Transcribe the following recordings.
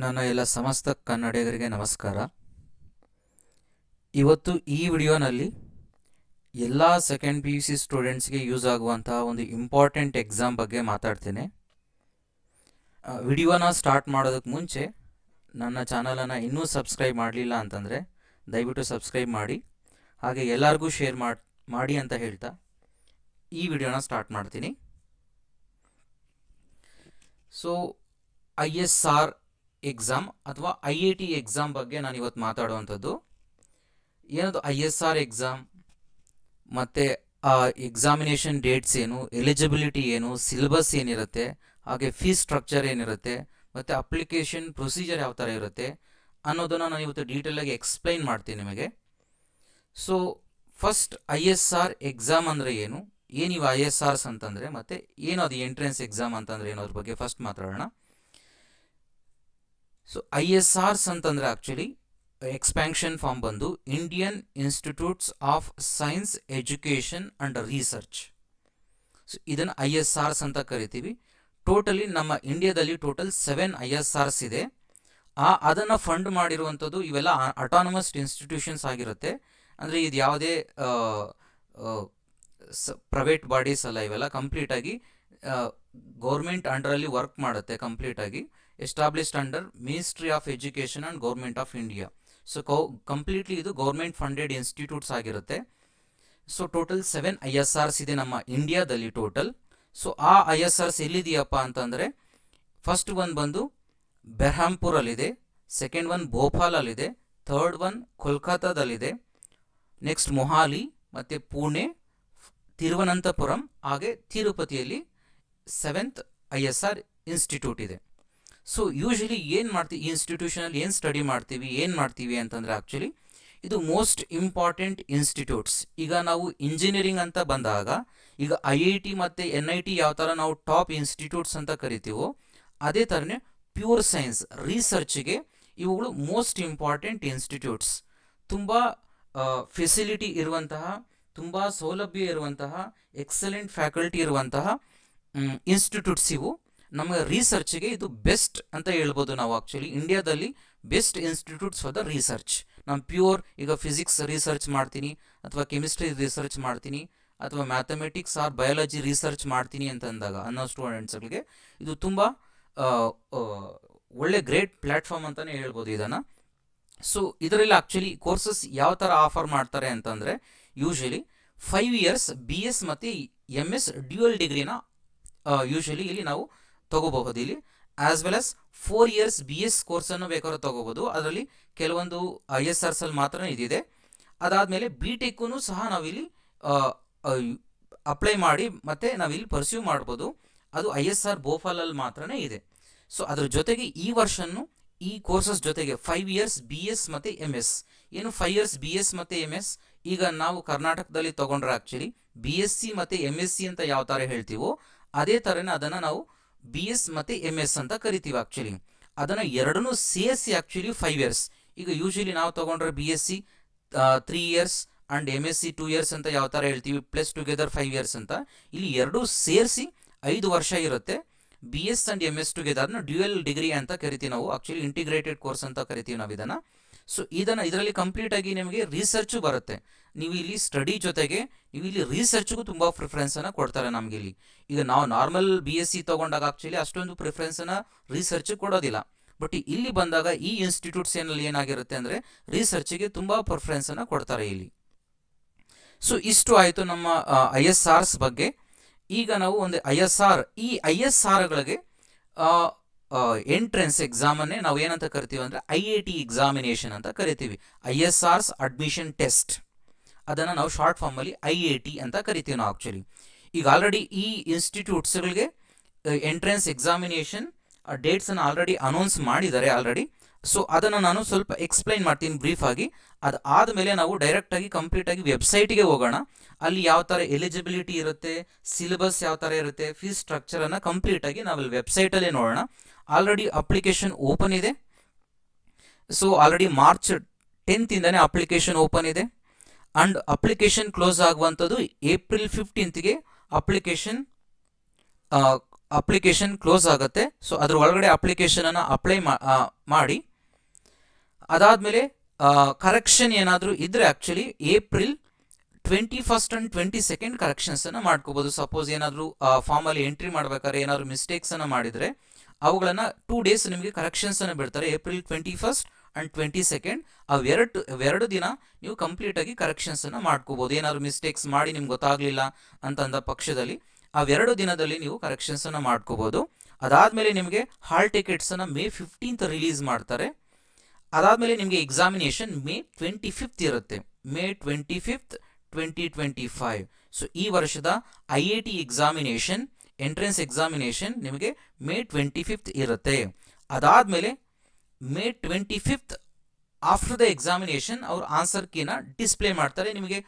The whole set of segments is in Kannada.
ನನ್ನ ಎಲ್ಲ ಸಮಸ್ತ ಕನ್ನಡಿಗರಿಗೆ ನಮಸ್ಕಾರ. ಇವತ್ತು ಈ ವಿಡಿಯೋನಲ್ಲಿ ಎಲ್ಲ ಸೆಕೆಂಡ್ ಪಿ ಯು ಸಿ ಸ್ಟೂಡೆಂಟ್ಸ್ಗೆ ಯೂಸ್ ಆಗುವಂತಹ ಒಂದು ಇಂಪಾರ್ಟೆಂಟ್ ಎಕ್ಸಾಮ್ ಬಗ್ಗೆ ಮಾತಾಡ್ತೇನೆ. ವಿಡಿಯೋನ ಸ್ಟಾರ್ಟ್ ಮಾಡೋದಕ್ಕೆ ಮುಂಚೆ ನನ್ನ ಚಾನಲನ್ನು ಇನ್ನೂ ಸಬ್ಸ್ಕ್ರೈಬ್ ಮಾಡಲಿಲ್ಲ ಅಂತಂದರೆ ದಯವಿಟ್ಟು ಸಬ್ಸ್ಕ್ರೈಬ್ ಮಾಡಿ, ಹಾಗೆ ಎಲ್ಲರಿಗೂ ಶೇರ್ ಮಾಡಿ ಅಂತ ಹೇಳ್ತಾ ಈ ವಿಡಿಯೋನ ಸ್ಟಾರ್ಟ್ ಮಾಡ್ತೀನಿ. ಸೊ ISR ಎಕ್ಸಾಮ್ ಅಥವಾ IIT ಎಕ್ಸಾಮ್ ಬಗ್ಗೆ ನಾನು ಇವತ್ತು ಮಾತಾಡುವಂಥದ್ದು. ಏನದು ISR ಎಕ್ಸಾಮ್ ಮತ್ತು ಆ ಎಕ್ಸಾಮಿನೇಷನ್ ಡೇಟ್ಸ್ ಏನು, ಎಲಿಜಿಬಿಲಿಟಿ ಏನು, ಸಿಲೆಬಸ್ ಏನಿರುತ್ತೆ, ಹಾಗೆ ಫೀಸ್ ಸ್ಟ್ರಕ್ಚರ್ ಏನಿರುತ್ತೆ, ಮತ್ತು ಅಪ್ಲಿಕೇಶನ್ ಪ್ರೊಸೀಜರ್ ಯಾವ ಥರ ಇರುತ್ತೆ ಅನ್ನೋದನ್ನು ನಾನು ಇವತ್ತು ಡೀಟೇಲಾಗಿ ಎಕ್ಸ್ಪ್ಲೈನ್ ಮಾಡ್ತೀನಿ ನಿಮಗೆ. ಸೊ ಫಸ್ಟ್ ISR ಎಕ್ಸಾಮ್ ಅಂದರೆ ಏನು, ಏನಿವು ISRs ಅಂತಂದರೆ, ಮತ್ತು ಏನು ಅದು ಎಂಟ್ರೆನ್ಸ್ ಎಕ್ಸಾಮ್ ಅಂತಂದರೆ ಏನು, ಅದ್ರ ಬಗ್ಗೆ ಫಸ್ಟ್ ಮಾತಾಡೋಣ. ಸೊ ISRs ಅಂತಂದರೆ ಆ್ಯಕ್ಚುಲಿ ಎಕ್ಸ್ಪ್ಯಾನ್ಷನ್ ಫಾರ್ಮ್ ಬಂದು Indian institutes of science education and research. So ಇದನ್ನು ISRs ಅಂತ ಕರಿತೀವಿ. ಟೋಟಲಿ ನಮ್ಮ ಇಂಡಿಯಾದಲ್ಲಿ ಟೋಟಲ್ 7 ISRs ಇದೆ. ಅದನ್ನು ಫಂಡ್ ಮಾಡಿರುವಂಥದ್ದು ಇವೆಲ್ಲ ಅಟಾನಮಸ್ ಇನ್ಸ್ಟಿಟ್ಯೂಷನ್ಸ್ ಆಗಿರುತ್ತೆ. ಅಂದರೆ ಇದು ಯಾವುದೇ ಪ್ರೈವೇಟ್ ಬಾಡೀಸ್ ಅಲ್ಲ, ಇವೆಲ್ಲ ಕಂಪ್ಲೀಟಾಗಿ ಗೌರ್ಮೆಂಟ್ ಅಂಡರಲ್ಲಿ ವರ್ಕ್ ಮಾಡುತ್ತೆ. ಕಂಪ್ಲೀಟಾಗಿ established under ministry of education and government of India. So completely ಇದು ಗೌರ್ಮೆಂಟ್ ಫಂಡೆಡ್ ಇನ್ಸ್ಟಿಟ್ಯೂಟ್ಸ್ ಆಗಿರುತ್ತೆ. ಸೊ ಟೋಟಲ್ 7 ISRs ಇದೆ ನಮ್ಮ ಇಂಡಿಯಾದಲ್ಲಿ ಟೋಟಲ್. ಸೊ ಆ ISRs ಎಲ್ಲಿದೆಯಪ್ಪ ಅಂತಂದರೆ, ಫಸ್ಟ್ ಒನ್ ಬಂದು ಬೆರ್ಹಾಂಪುರಲ್ಲಿದೆ, ಸೆಕೆಂಡ್ ಒನ್ ಭೋಪಾಲಲ್ಲಿದೆ, ಥರ್ಡ್ ಒನ್ ಕೋಲ್ಕತ್ತಾದಲ್ಲಿದೆ, ನೆಕ್ಸ್ಟ್ ಮೊಹಾಲಿ ಮತ್ತು ಪುಣೆ, ತಿರುವನಂತಪುರಂ, ಹಾಗೆ ತಿರುಪತಿಯಲ್ಲಿ 7th ISR ಇನ್ಸ್ಟಿಟ್ಯೂಟ್ ಇದೆ. ಸೊ ಯೂಶಲಿ ಏನು ಮಾಡ್ತೀವಿ, ಈ ಇನ್ಸ್ಟಿಟ್ಯೂಷನಲ್ಲಿ ಏನು ಸ್ಟಡಿ ಮಾಡ್ತೀವಿ ಅಂತಂದರೆ ಆ್ಯಕ್ಚುಲಿ ಇದು ಮೋಸ್ಟ್ ಇಂಪಾರ್ಟೆಂಟ್ ಇನ್ಸ್ಟಿಟ್ಯೂಟ್ಸ್. ಈಗ ನಾವು ಇಂಜಿನಿಯರಿಂಗ್ ಅಂತ ಬಂದಾಗ ಈಗ IIT ಮತ್ತು NIT ಯಾವ ಥರ ನಾವು ಟಾಪ್ ಇನ್ಸ್ಟಿಟ್ಯೂಟ್ಸ್ ಅಂತ ಕರಿತೀವೋ, ಅದೇ ಥರನೇ ಪ್ಯೂರ್ ಸೈನ್ಸ್ ರಿಸರ್ಚ್ಗೆ ಇವುಗಳು ಮೋಸ್ಟ್ ಇಂಪಾರ್ಟೆಂಟ್ ಇನ್ಸ್ಟಿಟ್ಯೂಟ್ಸ್. ತುಂಬ ಫೆಸಿಲಿಟಿ ಇರುವಂತಹ, ತುಂಬ ಸೌಲಭ್ಯ ಇರುವಂತಹ, ಎಕ್ಸಲೆಂಟ್ ಫ್ಯಾಕಲ್ಟಿ ಇರುವಂತಹ ಇನ್ಸ್ಟಿಟ್ಯೂಟ್ಸ್ ಇವು. ನಮಗೆ ರಿಸರ್ಚ್ಗೆ ಇದು ಬೆಸ್ಟ್ ಅಂತ ಹೇಳ್ಬೋದು ನಾವು. ಆ್ಯಕ್ಚುಲಿ ಇಂಡಿಯಾದಲ್ಲಿ best institutes for the research. ನಾನು ಪ್ಯೂರ್ ಈಗ ಫಿಸಿಕ್ಸ್ ರಿಸರ್ಚ್ ಮಾಡ್ತೀನಿ, ಅಥವಾ ಕೆಮಿಸ್ಟ್ರಿ ರಿಸರ್ಚ್ ಮಾಡ್ತೀನಿ, ಅಥವಾ ಮ್ಯಾಥಮೆಟಿಕ್ಸ್ ಆರ್ ಬಯಾಲಜಿ ರಿಸರ್ಚ್ ಮಾಡ್ತೀನಿ ಅಂತಂದಾಗ ಅನ್ನೋ ಸ್ಟೂಡೆಂಟ್ಸ್ಗಳಿಗೆ ಇದು ತುಂಬ ಒಳ್ಳೆ ಗ್ರೇಟ್ ಪ್ಲ್ಯಾಟ್ಫಾರ್ಮ್ ಅಂತಲೇ ಹೇಳ್ಬೋದು ಇದನ್ನು. ಸೊ ಇದರಲ್ಲಿ ಆ್ಯಕ್ಚುಲಿ ಕೋರ್ಸಸ್ ಯಾವ ಥರ ಆಫರ್ ಮಾಡ್ತಾರೆ ಅಂತಂದರೆ, ಯೂಶಲಿ 5 years BS ಮತ್ತು MS ಡ್ಯುಯಲ್ ಡಿಗ್ರಿನ ಯೂಶಲಿ ಇಲ್ಲಿ ನಾವು ತೊಗೋಬಹುದು ಇಲ್ಲಿ, as well as 4 years BS ಕೋರ್ಸನ್ನು ಬೇಕಾದ್ರೂ ತೊಗೋಬೋದು. ಅದರಲ್ಲಿ ಕೆಲವೊಂದು ISRs ಅಲ್ಲಿ ಮಾತ್ರ ಇದಿದೆ. ಅದಾದಮೇಲೆ BTechಗೂ ಸಹ ನಾವಿಲ್ಲಿ ಅಪ್ಲೈ ಮಾಡಿ ಮತ್ತು ನಾವಿಲ್ಲಿ ಪರ್ಸ್ಯೂ ಮಾಡ್ಬೋದು. ಅದು ISR ಭೋಪಾಲಲ್ಲಿ ಮಾತ್ರನೇ ಇದೆ. ಸೊ ಅದ್ರ ಜೊತೆಗೆ ಈ ವರ್ಷನ್ನು ಈ ಕೋರ್ಸಸ್ ಜೊತೆಗೆ 5 years BS ಮತ್ತು MS, ಏನು 5 years BS ಮತ್ತು MS ಈಗ ನಾವು ಕರ್ನಾಟಕದಲ್ಲಿ ತೊಗೊಂಡ್ರೆ ಆ್ಯಕ್ಚುಲಿ BSc ಮತ್ತು MSc ಅಂತ ಯಾವ ಥರ ಹೇಳ್ತೀವೋ ಅದೇ ಥರನೇ ಅದನ್ನು ನಾವು BS ಮತ್ತು MS ಅಂತ ಕರಿತೀವಿ. ಆ್ಯಕ್ಚುಲಿ ಅದನ್ನು ಎರಡನ್ನೂ ಸೇರಿಸಿ ಆ್ಯಕ್ಚುಲಿ 5 years. ಈಗ ಯೂಶಲಿ ನಾವು ತೊಗೊಂಡ್ರೆ BSc 3 years and MSc 2 years ಅಂತ ಯಾವ ಥರ ಹೇಳ್ತೀವಿ, ಪ್ಲಸ್ ಟುಗೆದರ್ 5 years ಅಂತ. ಇಲ್ಲಿ ಎರಡೂ ಸೇರಿಸಿ 5 ವರ್ಷ ಇರುತ್ತೆ. BS ಆ್ಯಂಡ್ MS ಟುಗೆದರ್ ಅದನ್ನು ಡ್ಯುಯಲ್ ಡಿಗ್ರಿ ಅಂತ ಕರಿತೀವಿ ನಾವು. ಆ್ಯಕ್ಚುಲಿ ಇಂಟಿಗ್ರೇಟೆಡ್ ಕೋರ್ಸ್ ಅಂತ ಕರಿತೀವಿ ನಾವು ಇದನ್ನು. ಸೊ ಇದರಲ್ಲಿ ಕಂಪ್ಲೀಟಾಗಿ ನಿಮಗೆ ರಿಸರ್ಚು ಬರುತ್ತೆ. ನೀವು ಇಲ್ಲಿ ಸ್ಟಡಿ ಜೊತೆಗೆ ನೀವು ಇಲ್ಲಿ ರಿಸರ್ಚ್ಗೂ ತುಂಬ ಪ್ರಿಫರೆನ್ಸನ್ನು ಕೊಡ್ತಾರೆ ನಮಗೆ ಇಲ್ಲಿ. ಈಗ ನಾವು ನಾರ್ಮಲ್ BSc ತೊಗೊಂಡಾಗ ಆ್ಯಕ್ಚುಲಿ ಅಷ್ಟೊಂದು ಪ್ರಿಫರೆನ್ಸನ್ನು ರಿಸರ್ಚ್ ಕೊಡೋದಿಲ್ಲ. ಬಟ್ ಇಲ್ಲಿ ಬಂದಾಗ ಈ ಇನ್ಸ್ಟಿಟ್ಯೂಟ್ಸ್ ಏನಾಗಿರುತ್ತೆ ಅಂದರೆ ರಿಸರ್ಚಿಗೆ ತುಂಬ ಪ್ರಿಫರೆನ್ಸನ್ನು ಕೊಡ್ತಾರೆ ಇಲ್ಲಿ. ಸೊ ಇಷ್ಟು ಆಯಿತು ನಮ್ಮ ISRs ಬಗ್ಗೆ. ಈಗ ನಾವು ಒಂದು ಈ ISRಗಳಿಗೆ ಎಂಟ್ರೆನ್ಸ್ ಎಕ್ಸಾಮನ್ನೇ ನಾವು ಏನಂತ ಕರಿತೀವಿ ಅಂದರೆ IIT ಎಕ್ಸಾಮಿನೇಷನ್ ಅಂತ ಕರಿತೀವಿ. ISRs ಅಡ್ಮಿಷನ್ ಟೆಸ್ಟ್, ಅದನ್ನು ನಾವು ಶಾರ್ಟ್ ಫಾರ್ಮಲ್ಲಿ IIT ಅಂತ ಕರಿತೀವಿ ನಾವು ಆ್ಯಕ್ಚುಲಿ. ಈಗ ಆಲ್ರೆಡಿ ಈ ಇನ್ಸ್ಟಿಟ್ಯೂಟ್ಸ್ಗಳಿಗೆ ಎಂಟ್ರೆನ್ಸ್ ಎಕ್ಸಾಮಿನೇಷನ್ ಡೇಟ್ಸನ್ನು ಆಲ್ರೆಡಿ ಅನೌನ್ಸ್ ಮಾಡಿದ್ದಾರೆ ಆಲ್ರೆಡಿ. ಸೊ ಅದನ್ನು ನಾನು ಸ್ವಲ್ಪ ಎಕ್ಸ್ಪ್ಲೈನ್ ಮಾಡ್ತೀನಿ ಬ್ರೀಫಾಗಿ. ಅದಾದಮೇಲೆ ನಾವು ಡೈರೆಕ್ಟಾಗಿ ಕಂಪ್ಲೀಟಾಗಿ ವೆಬ್ಸೈಟಿಗೆ ಹೋಗೋಣ. ಅಲ್ಲಿ ಯಾವ ಥರ ಎಲಿಜಿಬಿಲಿಟಿ ಇರುತ್ತೆ, ಸಿಲೆಬಸ್ ಯಾವ ಥರ ಇರುತ್ತೆ, ಫೀಸ್ ಸ್ಟ್ರಕ್ಚರನ್ನು ಕಂಪ್ಲೀಟಾಗಿ ನಾವಲ್ಲಿ ವೆಬ್ಸೈಟಲ್ಲೇ ನೋಡೋಣ. ಆಲ್ರೆಡಿ ಅಪ್ಲಿಕೇಶನ್ ಓಪನ್ ಇದೆ. So already March 10th application open ಇದೆ. ಆ್ಯಂಡ್ ಅಪ್ಲಿಕೇಶನ್ ಕ್ಲೋಸ್ ಆಗುವಂಥದ್ದು April 15th application application close ಆಗುತ್ತೆ. ಸೊ ಅದ್ರ ಒಳಗಡೆ ಅಪ್ಲಿಕೇಶನನ್ನು ಅಪ್ಲೈ ಮಾಡಿ. ಅದಾದಮೇಲೆ ಕರೆಕ್ಷನ್ ಏನಾದರೂ ಇದ್ದರೆ ಆ್ಯಕ್ಚುಲಿ ಏಪ್ರಿಲ್ 21 ಆ್ಯಂಡ್ 22 ಕರೆಕ್ಷನ್ಸನ್ನು ಮಾಡ್ಕೋಬೋದು. ಸಪೋಸ್ ಏನಾದರೂ ಫಾರ್ಮಲ್ಲಿ ಎಂಟ್ರಿ ಮಾಡ್ಬೇಕಾದ್ರೆ ಏನಾದರೂ ಮಿಸ್ಟೇಕ್ಸನ್ನು ಮಾಡಿದರೆ ಅವುಗಳನ್ನು 2 ಡೇಸ್ ನಿಮಗೆ ಕರೆಕ್ಷನ್ಸನ್ನು ಬಿಡ್ತಾರೆ. ಏಪ್ರಿಲ್ 21 ಆ್ಯಂಡ್ 22 ಅವೆರಡು ದಿನ ನೀವು ಕಂಪ್ಲೀಟಾಗಿ ಕರೆಕ್ಷನ್ಸನ್ನು ಮಾಡ್ಕೋಬೋದು. ಏನಾದರೂ ಮಿಸ್ಟೇಕ್ಸ್ ಮಾಡಿ ನಿಮ್ಗೆ ಗೊತ್ತಾಗಲಿಲ್ಲ ಅಂತಂದ ಪಕ್ಷದಲ್ಲಿ ಅವೆರಡು ದಿನದಲ್ಲಿ ನೀವು ಕರೆಕ್ಷನ್ಸನ್ನು ಮಾಡ್ಕೋಬೋದು. ಅದಾದಮೇಲೆ ನಿಮಗೆ ಹಾಲ್ ಟಿಕೆಟ್ಸನ್ನು ಮೇ 15 ರಿಲೀಸ್ ಮಾಡ್ತಾರೆ. ಅದಾದಮೇಲೆ ನಿಮಗೆ ಎಕ್ಸಾಮಿನೇಷನ್ ಮೇ 25 ಇರುತ್ತೆ. ಮೇ 25, 2025. ಸೊ ಈ ವರ್ಷದ IIT ಎಕ್ಸಾಮಿನೇಷನ್, ಎಂಟ್ರೆನ್ಸ್ ಎಕ್ಸಾಮಿನೇಷನ್ ನಿಮಗೆ ಮೇ 25 ಇರುತ್ತೆ. ಅದಾದಮೇಲೆ ಮೇ 25 ಆಫ್ಟರ್ ದ ಎಕ್ಸಾಮಿನೇಷನ್ ಅವ್ರು ಆನ್ಸರ್ ಕೀನ ಡಿಸ್ಪ್ಲೇ ಮಾಡ್ತಾರೆ. ನಿಮಗೆ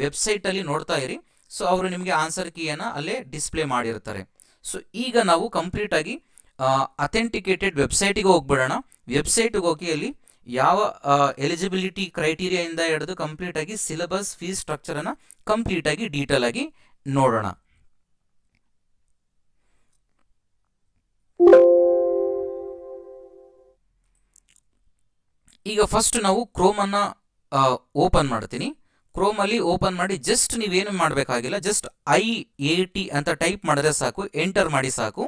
ವೆಬ್ಸೈಟಲ್ಲಿ ನೋಡ್ತಾ ಇರಿ. ಸೊ ಅವರು ನಿಮಗೆ ಆನ್ಸರ್ ಕೀಯನ್ನು ಅಲ್ಲೇ ಡಿಸ್ಪ್ಲೇ ಮಾಡಿರ್ತಾರೆ. ಸೊ ಈಗ ನಾವು ಕಂಪ್ಲೀಟಾಗಿ ಅಥೆಂಟಿಕೇಟೆಡ್ ವೆಬ್ಸೈಟಿಗೆ ಹೋಗ್ಬಿಡೋಣ. ವೆಬ್ಸೈಟಿಗೆ ಹೋಗಿ ಅಲ್ಲಿ ಯಾವ ಎಲಿಜಿಬಿಲಿಟಿ ಕ್ರೈಟೀರಿಯಾಯಿಂದ ಹಿಡಿದು ಕಂಪ್ಲೀಟಾಗಿ ಸಿಲೆಬಸ್, ಫೀಸ್ ಸ್ಟ್ರಕ್ಚರನ್ನು ಕಂಪ್ಲೀಟಾಗಿ ಡೀಟೇಲ್ ಆಗಿ ನೋಡೋಣ. ಈಗ ಫಸ್ಟ್ ನಾವು ಕ್ರೋಮನ್ನು ಓಪನ್ ಮಾಡ್ತೀನಿ. ಕ್ರೋಮಲ್ಲಿ ಓಪನ್ ಮಾಡಿ ಜಸ್ಟ್ ನೀವೇನು ಮಾಡಬೇಕಾಗಿಲ್ಲ, ಜಸ್ಟ್ IIT ಅಂತ ಟೈಪ್ ಮಾಡಿದ್ರೆ ಸಾಕು, ಎಂಟರ್ ಮಾಡಿ ಸಾಕು.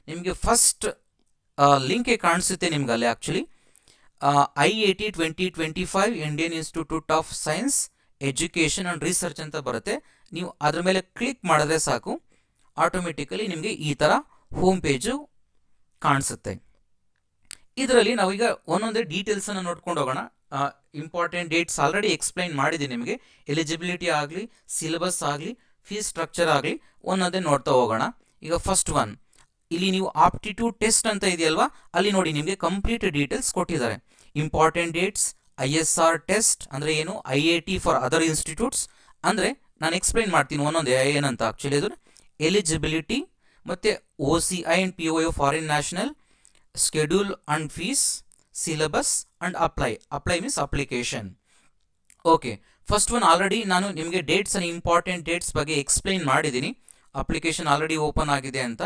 ನಿಮಗೆ ಫಸ್ಟ್ ಲಿಂಕೆ ಕಾಣಿಸುತ್ತೆ ನಿಮ್ಗೆ ಅಲ್ಲಿ. Actually IIT 2025 Indian institute of science education and research ಅಂತ ಬರುತ್ತೆ. ನೀವು ಅದ್ರ ಮೇಲೆ ಕ್ಲಿಕ್ ಮಾಡಿದ್ರೆ ಸಾಕು, ಆಟೋಮೆಟಿಕಲಿ ನಿಮಗೆ ಈ ಥರ ಹೋಮ್ ಪೇಜು ಕಾಣಿಸುತ್ತೆ. ಇದರಲ್ಲಿ ನಾವೀಗ ಒಂದೊಂದೇ ಡೀಟೇಲ್ಸನ್ನು ನೋಡ್ಕೊಂಡು ಹೋಗೋಣ. ಇಂಪಾರ್ಟೆಂಟ್ ಡೇಟ್ಸ್ ಆಲ್ರೆಡಿ ಎಕ್ಸ್ಪ್ಲೈನ್ ಮಾಡಿದ್ದೀನಿ ನಿಮಗೆ. ಎಲಿಜಿಬಿಲಿಟಿ ಆಗಲಿ, ಸಿಲೆಬಸ್ ಆಗಲಿ, ಫೀಸ್ ಸ್ಟ್ರಕ್ಚರ್ ಆಗಲಿ ಒಂದೊಂದೇ ನೋಡ್ತಾ ಹೋಗೋಣ. ಈಗ ಫಸ್ಟ್ ಒನ್, ಇಲ್ಲಿ ನೀವು ಆಪ್ಟಿಟ್ಯೂಡ್ ಟೆಸ್ಟ್ ಅಂತ ಇದೆಯಲ್ವಾ, ಅಲ್ಲಿ ನೋಡಿ ನಿಮಗೆ ಕಂಪ್ಲೀಟ್ ಡೀಟೇಲ್ಸ್ ಕೊಟ್ಟಿದ್ದಾರೆ. ಇಂಪಾರ್ಟೆಂಟ್ ಡೇಟ್ಸ್, ISR ಟೆಸ್ಟ್ ಅಂದರೆ ಏನು, IIT ಫಾರ್ ಅದರ್ ಇನ್ಸ್ಟಿಟ್ಯೂಟ್ಸ್ ಅಂದರೆ ನಾನು ಎಕ್ಸ್ಪ್ಲೈನ್ ಮಾಡ್ತೀನಿ ಒಂದೊಂದೇ ಏನಂತ. ಆ್ಯಕ್ಚುಲಿ ಅದು ಎಲಿಜಿಬಿಲಿಟಿ ಮತ್ತು OCI and POI foreign national, schedule and fees, syllabus and apply. Apply means application. Okay, first one already ನಾನು ನಿಮಗೆ ಡೇಟ್ಸ್ ಅಂಡ್ ಇಂಪಾರ್ಟೆಂಟ್ ಡೇಟ್ಸ್ ಬಗ್ಗೆ ಎಕ್ಸ್ಪ್ಲೈನ್ ಮಾಡಿದ್ದೀನಿ. ಅಪ್ಲಿಕೇಶನ್ ಆಲ್ರೆಡಿ ಓಪನ್ ಆಗಿದೆ ಅಂತ.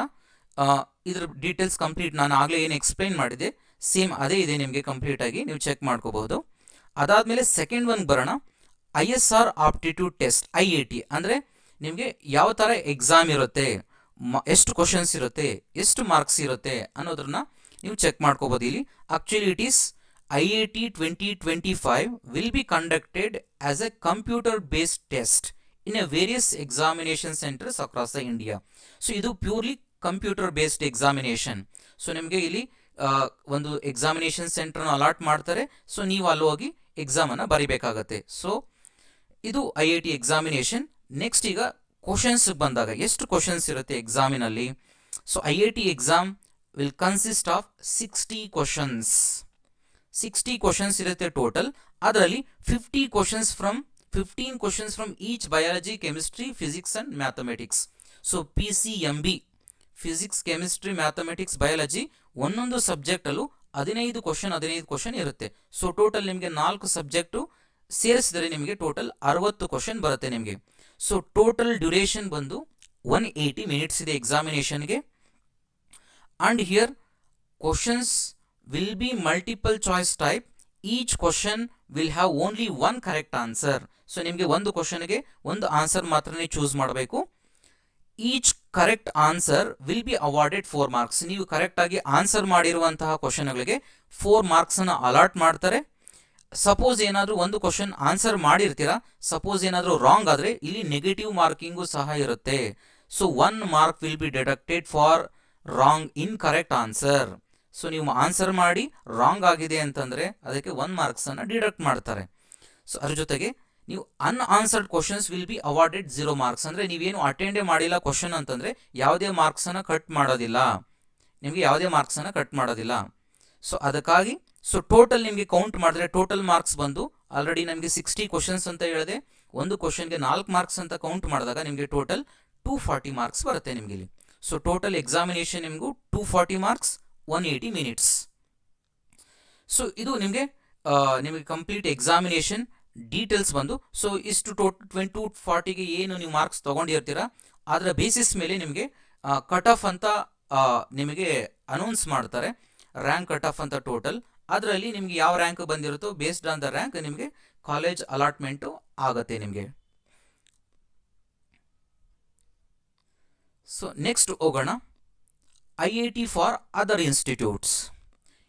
ಇದ್ರ ಡೀಟೇಲ್ಸ್ ಕಂಪ್ಲೀಟ್ ನಾನು ಆಗಲೇ ಏನು ಎಕ್ಸ್ಪ್ಲೈನ್ ಮಾಡಿದೆ ಸೇಮ್ ಅದೇ ಇದೆ ನಿಮಗೆ, ಕಂಪ್ಲೀಟಾಗಿ ನೀವು ಚೆಕ್ ಮಾಡ್ಕೋಬಹುದು. ಅದಾದಮೇಲೆ ಸೆಕೆಂಡ್ ಒನ್ ಬರೋಣ. ISR ಆಪ್ಟಿಟ್ಯೂಡ್ ಟೆಸ್ಟ್, IIT ಅಂದರೆ ನಿಮಗೆ ಯಾವ ಥರ ಎಕ್ಸಾಮ್ ಇರುತ್ತೆ, ಎಷ್ಟು ಕ್ವಶನ್ಸ್ ಇರುತ್ತೆ, ಎಷ್ಟು ಮಾರ್ಕ್ಸ್ ಇರುತ್ತೆ ಅನ್ನೋದನ್ನ ನೀವು ಚೆಕ್ ಮಾಡ್ಕೋಬೋದು ಇಲ್ಲಿ. Actually it is IIT 2025 will be conducted as a computer based test in a various examination centers across the India. So ಇದು purely computer based examination. So ನಿಮಗೆ ಇಲ್ಲಿ ಒಂದು ಎಕ್ಸಾಮಿನೇಷನ್ ಸೆಂಟರ್ನ ಅಲಾಟ್ ಮಾಡ್ತಾರೆ. ಸೊ ನೀವು ಅಲ್ಲಿ ಹೋಗಿ ಎಕ್ಸಾಮನ್ನು ಬರೀಬೇಕಾಗತ್ತೆ. ಸೊ ಇದು IIT ಎಕ್ಸಾಮಿನೇಷನ್. ನೆಕ್ಸ್ಟ್ ಈಗ ಕ್ವಶನ್ಸ್ ಬಂದಾಗ ಎಷ್ಟು ಕ್ವಶನ್ಸ್ ಇರುತ್ತೆ ಎಕ್ಸಾಮಿನಲ್ಲಿ. So IIT exam will consist of 60 questions. 60 questions ಇರುತ್ತೆ ಟೋಟಲ್. ಅದರಲ್ಲಿ 15 questions from each biology, chemistry, physics and mathematics. So PCMB physics, chemistry, mathematics, biology ಒಂದೊಂದು ಸಬ್ಜೆಕ್ಟಲ್ಲೂ 15 ಕ್ವಶನ್ ಇರುತ್ತೆ. ಸೊ ಟೋಟಲ್ ನಿಮಗೆ 4 ಸಬ್ಜೆಕ್ಟು ಸೇರಿಸಿದರೆ ನಿಮಗೆ ಟೋಟಲ್ 60 ಕ್ವಶನ್ ಬರುತ್ತೆ ನಿಮಗೆ. ಸೊ ಟೋಟಲ್ ಡ್ಯೂರೇಷನ್ ಬಂದು 180 ಮಿನಿಟ್ಸ್ ಇದೆ ಎಕ್ಸಾಮಿನೇಷನ್ಗೆ. And here questions will be multiple choice type. Each question will have only one correct answer. So ನಿಮಗೆ ಒಂದು ಕ್ವಶನ್ಗೆ ಒಂದು ಆನ್ಸರ್ ಮಾತ್ರನೇ ಚೂಸ್ ಮಾಡಬೇಕು. Each correct answer will be awarded 4 marks. ನೀವು ಕರೆಕ್ಟಾಗಿ ಆನ್ಸರ್ ಮಾಡಿರುವಂತಹ ಕ್ವಶನ್ಗಳಿಗೆ 4 ಮಾರ್ಕ್ಸನ್ನು ಅಲಾಟ್ ಮಾಡ್ತಾರೆ. ಸಪೋಸ್ ಏನಾದರೂ ಒಂದು ಕ್ವಶನ್ ಆನ್ಸರ್ ಮಾಡಿರ್ತೀರಾ, ಸಪೋಸ್ ಏನಾದರೂ ರಾಂಗ್ ಆದರೆ ಇಲ್ಲಿ ನೆಗೆಟಿವ್ ಮಾರ್ಕಿಂಗು ಸಹ ಇರುತ್ತೆ. So 1 mark will be deducted for wrong incorrect answer. So ನೀವು ಆನ್ಸರ್ ಮಾಡಿ ರಾಂಗ್ ಆಗಿದೆ ಅಂತಂದರೆ ಅದಕ್ಕೆ 1 ಮಾರ್ಕ್ಸನ್ನು ಡಿಡಕ್ಟ್ ಮಾಡ್ತಾರೆ. ಸೊ ಅದ್ರ ಜೊತೆಗೆ ನೀವು unanswered questions will be awarded 0 marks. ಅಂದರೆ ನೀವೇನು ಅಟೆಂಡೇ ಮಾಡಿಲ್ಲ ಕ್ವಶನ್ ಅಂತಂದರೆ ಯಾವುದೇ ಮಾರ್ಕ್ಸನ್ನು ಕಟ್ ಮಾಡೋದಿಲ್ಲ, ನಿಮಗೆ ಯಾವುದೇ ಮಾರ್ಕ್ಸನ್ನು ಕಟ್ ಮಾಡೋದಿಲ್ಲ. ಸೊ ಅದಕ್ಕಾಗಿ ಟೋಟಲ್ ನಿಮಗೆ ಕೌಂಟ್ ಮಾಡಿದ್ರೆ ಟೋಟಲ್ ಮಾರ್ಕ್ಸ್ ಬಂದು ಆಲ್ರೆಡಿ ನಮಗೆ 60 ಕ್ವಶನ್ಸ್ ಅಂತ ಹೇಳಿದೆ. ಒಂದು ಕ್ವಶನ್ಗೆ 4 ಮಾರ್ಕ್ಸ್ ಅಂತ ಕೌಂಟ್ ಮಾಡಿದಾಗ ನಿಮಗೆ ಟೋಟಲ್ 240 ಮಾರ್ಕ್ಸ್ ಬರುತ್ತೆ ನಿಮಗೆ ಇಲ್ಲಿ. ಸೊ ಟೋಟಲ್ ಎಕ್ಸಾಮಿನೇಷನ್ ನಿಮಗೂ 240 ಮಾರ್ಕ್ಸ್, 180 ಮಿನಿಟ್ಸ್. ಸೊ ಇದು ನಿಮಗೆ ಕಂಪ್ಲೀಟ್ ಎಕ್ಸಾಮಿನೇಷನ್ ಡೀಟೇಲ್ಸ್ ಬಂದು. ಸೊ ಇಷ್ಟು 240ಗೆ ಏನು ನೀವು ಮಾರ್ಕ್ಸ್ ತೊಗೊಂಡಿರ್ತೀರ ಅದರ ಬೇಸಿಸ್ ಮೇಲೆ ನಿಮಗೆ ಕಟ್ ಆಫ್ ಅಂತ ನಿಮಗೆ ಅನೌನ್ಸ್ ಮಾಡ್ತಾರೆ ರ್ಯಾಂಕ್ ಕಟ್ ಆಫ್ ಅಂತ ಟೋಟಲ್. ಅದರಲ್ಲಿ ನಿಮಗೆ ಯಾವ ರ್ಯಾಂಕ್ ಬಂದಿರುತ್ತೋ ಬೇಸ್ಡ್ ಆನ್ ದ ರ್ಯಾಂಕ್ ನಿಮಗೆ ಕಾಲೇಜ್ ಅಲಾಟ್ಮೆಂಟು ಆಗುತ್ತೆ ನಿಮಗೆ. ಸೊ ನೆಕ್ಸ್ಟ್ ಹೋಗೋಣ IIT ಫಾರ್ ಅದರ್ ಇನ್ಸ್ಟಿಟ್ಯೂಟ್ಸ್.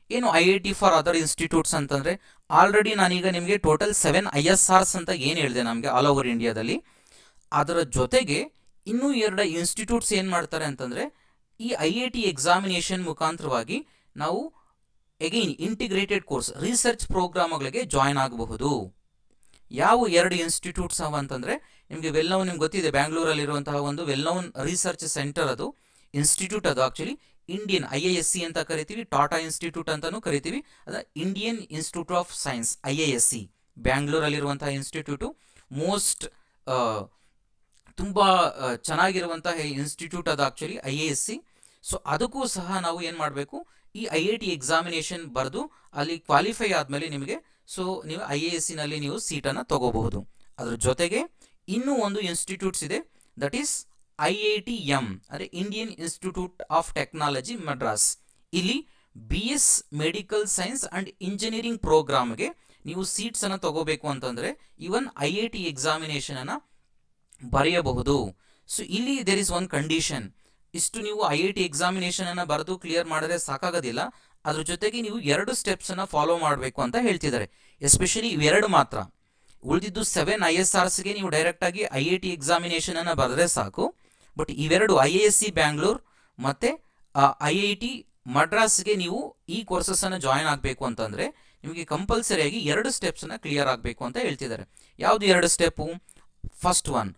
ಏನು IIT ಫಾರ್ ಅದರ್ ಇನ್ಸ್ಟಿಟ್ಯೂಟ್ಸ್ ಅಂತಂದರೆ, ಆಲ್ರೆಡಿ ನಾನೀಗ ನಿಮಗೆ ಟೋಟಲ್ 7 ISRs ಅಂತ ಏನು ಹೇಳಿದೆ ನಮಗೆ ಆಲ್ ಓವರ್ ಇಂಡಿಯಾದಲ್ಲಿ, ಅದರ ಜೊತೆಗೆ ಇನ್ನೂ 2 ಇನ್ಸ್ಟಿಟ್ಯೂಟ್ಸ್ ಏನು ಮಾಡ್ತಾರೆ ಅಂತಂದರೆ, ಈ IIT ಎಕ್ಸಾಮಿನೇಷನ್ ಮುಖಾಂತರವಾಗಿ ನಾವು ಎಗೈನ್ ಇಂಟಿಗ್ರೇಟೆಡ್ ಕೋರ್ಸ್ ರಿಸರ್ಚ್ ಪ್ರೋಗ್ರಾಮ್ಗಳಿಗೆ ಜಾಯ್ನ್ ಆಗಬಹುದು. ಯಾವ 2 ಇನ್ಸ್ಟಿಟ್ಯೂಟ್ಸ್ ಅವ ಅಂತಂದರೆ, ನಿಮಗೆ ವೆಲ್ ನೌನ್, ನಿಮ್ಗೆ ಗೊತ್ತಿದೆ ಬ್ಯಾಂಗ್ಳೂರಲ್ಲಿರುವಂತಹ ಒಂದು ವೆಲ್ ನೌನ್ ರಿಸರ್ಚ್ ಸೆಂಟರ್, ಅದು ಇನ್ಸ್ಟಿಟ್ಯೂಟ್, ಅದು ಆ್ಯಕ್ಚುಲಿ ಇಂಡಿಯನ್ IISc ಅಂತ ಕರಿತೀವಿ, ಟಾಟಾ ಇನ್ಸ್ಟಿಟ್ಯೂಟ್ ಅಂತಲೂ ಕರಿತೀವಿ. ಅದ Indian institute of science IISc ಬ್ಯಾಂಗ್ಳೂರಲ್ಲಿರುವಂತಹ ಇನ್ಸ್ಟಿಟ್ಯೂಟು ಮೋಸ್ಟ್ ತುಂಬ ಚೆನ್ನಾಗಿರುವಂತಹ ಇನ್ಸ್ಟಿಟ್ಯೂಟ್ ಅದು ಆ್ಯಕ್ಚುಲಿ IISc. ಸೊ ಅದಕ್ಕೂ ಸಹ ನಾವು ಏನು ಮಾಡಬೇಕು, ಈ IIT ಎಕ್ಸಾಮಿನೇಷನ್ ಬರೆದು ಅಲ್ಲಿ ಕ್ವಾಲಿಫೈ ಆದಮೇಲೆ ನಿಮಗೆ ಸೊ ನೀವು IIScನಲ್ಲಿ ನೀವು ಸೀಟನ್ನು ತಗೋಬಹುದು. ಅದ್ರ ಜೊತೆಗೆ ಇನ್ನೂ ಒಂದು ಇನ್ಸ್ಟಿಟ್ಯೂಟ್ಸ್ ಇದೆ, ದಟ್ ಈಸ್ IITM ಅಂದರೆ Indian institute of technology Madras. ಇಲ್ಲಿ BS medical science and engineering ಪ್ರೋಗ್ರಾಮ್ಗೆ ನೀವು ಸೀಟ್ಸನ್ನು ತಗೋಬೇಕು ಅಂತಂದರೆ ಈವನ್ IIT ಎಕ್ಸಾಮಿನೇಷನನ್ನು ಬರೆಯಬಹುದು. ಸೊ ಇಲ್ಲಿ ದೇರ್ ಇಸ್ ಒನ್ ಕಂಡೀಷನ್, ಇಷ್ಟು ನೀವು IIT ಎಕ್ಸಾಮಿನೇಷನನ್ನು ಬರೆದು ಕ್ಲಿಯರ್ ಮಾಡಿದ್ರೆ ಸಾಕಾಗೋದಿಲ್ಲ, ಅದ್ರ ಜೊತೆಗೆ ನೀವು 2 ಸ್ಟೆಪ್ಸನ್ನು ಫಾಲೋ ಮಾಡಬೇಕು ಅಂತ ಹೇಳ್ತಿದ್ದಾರೆ. ಎಸ್ಪೆಷಲಿ ಇವೆರಡು ಮಾತ್ರ, ಉಳಿದಿದ್ದು 7 ISRsಗೆ ನೀವು ಡೈರೆಕ್ಟಾಗಿ IIT ಎಕ್ಸಾಮಿನೇಷನನ್ನು ಬರೆದ್ರೆ ಸಾಕು. ಬಟ್ ಇವೆರಡು IISc ಬ್ಯಾಂಗ್ಳೂರ್ ಮತ್ತು IIT ಮಡ್ರಾಸ್ಗೆ ನೀವು ಈ ಕೋರ್ಸಸ್ಸನ್ನು ಜಾಯ್ನ್ ಆಗಬೇಕು ಅಂತಂದರೆ ನಿಮಗೆ ಕಂಪಲ್ಸರಿಯಾಗಿ 2 ಸ್ಟೆಪ್ಸನ್ನು ಕ್ಲಿಯರ್ ಆಗಬೇಕು ಅಂತ ಹೇಳ್ತಿದ್ದಾರೆ. ಯಾವುದು 2 step? First one,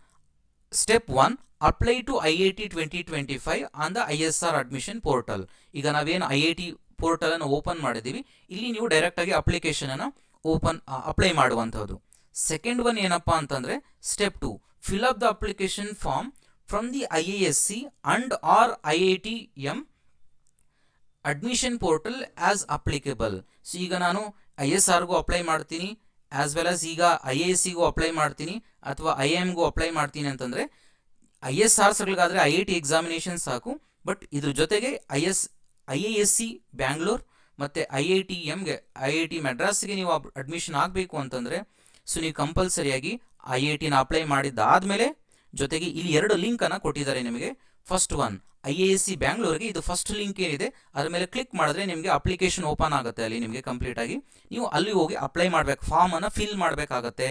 step 1, apply to IIT 2025 on the ISR admission portal. ಈಗ ನಾವೇನು IIT ಪೋರ್ಟಲನ್ನು ಓಪನ್ ಮಾಡಿದ್ದೀವಿ, ಇಲ್ಲಿ ನೀವು ಡೈರೆಕ್ಟಾಗಿ ಅಪ್ಲಿಕೇಶನನ್ನು ಅಪ್ಲೈ ಮಾಡುವಂಥದ್ದು. ಸೆಕೆಂಡ್ ಒನ್ ಏನಪ್ಪ ಅಂತಂದರೆ step 2, fill up the application form from the IISc and or IITM admission portal as applicable. So ಈಗ ನಾನು ISRಗೂ ಅಪ್ಲೈ ಮಾಡ್ತೀನಿ, ಆ್ಯಸ್ ವೆಲ್ ಆಸ್ ಈಗ IIScಗೂ ಅಪ್ಲೈ ಮಾಡ್ತೀನಿ ಅಥವಾ IIMಗೂ ಅಪ್ಲೈ ಮಾಡ್ತೀನಿ ಅಂತಂದರೆ, ISRsಗಳಿಗಾದರೆ IIT ಎಕ್ಸಾಮಿನೇಷನ್ ಸಾಕು, ಬಟ್ ಇದ್ರ ಜೊತೆಗೆ IISc ಬ್ಯಾಂಗ್ಳೂರ್ ಮತ್ತು IITMಗೆ IIT ಮಡ್ರಾಸ್ಗೆ ನೀವು ಅಡ್ಮಿಷನ್ ಆಗಬೇಕು ಅಂತಂದರೆ ಸೊ ನೀವು ಕಂಪಲ್ಸರಿಯಾಗಿ IITನ ಅಪ್ಲೈ ಮಾಡಿದ್ದಾದಮೇಲೆ, ಜೊತೆಗೆ ಇಲ್ಲಿ 2 ಲಿಂಕನ್ನು ಕೊಟ್ಟಿದ್ದಾರೆ ನಿಮಗೆ. ಫಸ್ಟ್ ಒನ್ IISc ಬ್ಯಾಂಗ್ಳೂರ್ಗೆ, ಇದು ಫಸ್ಟ್ ಲಿಂಕ್ ಏನಿದೆ ಅದ್ರ ಮೇಲೆ ಕ್ಲಿಕ್ ಮಾಡಿದ್ರೆ ನಿಮಗೆ ಅಪ್ಲಿಕೇಶನ್ ಓಪನ್ ಆಗುತ್ತೆ. ಅಲ್ಲಿ ನಿಮಗೆ ಕಂಪ್ಲೀಟಾಗಿ ನೀವು ಅಲ್ಲಿ ಹೋಗಿ ಅಪ್ಲೈ ಮಾಡಬೇಕು, ಫಾರ್ಮನ್ನು ಫಿಲ್ ಮಾಡಬೇಕಾಗತ್ತೆ.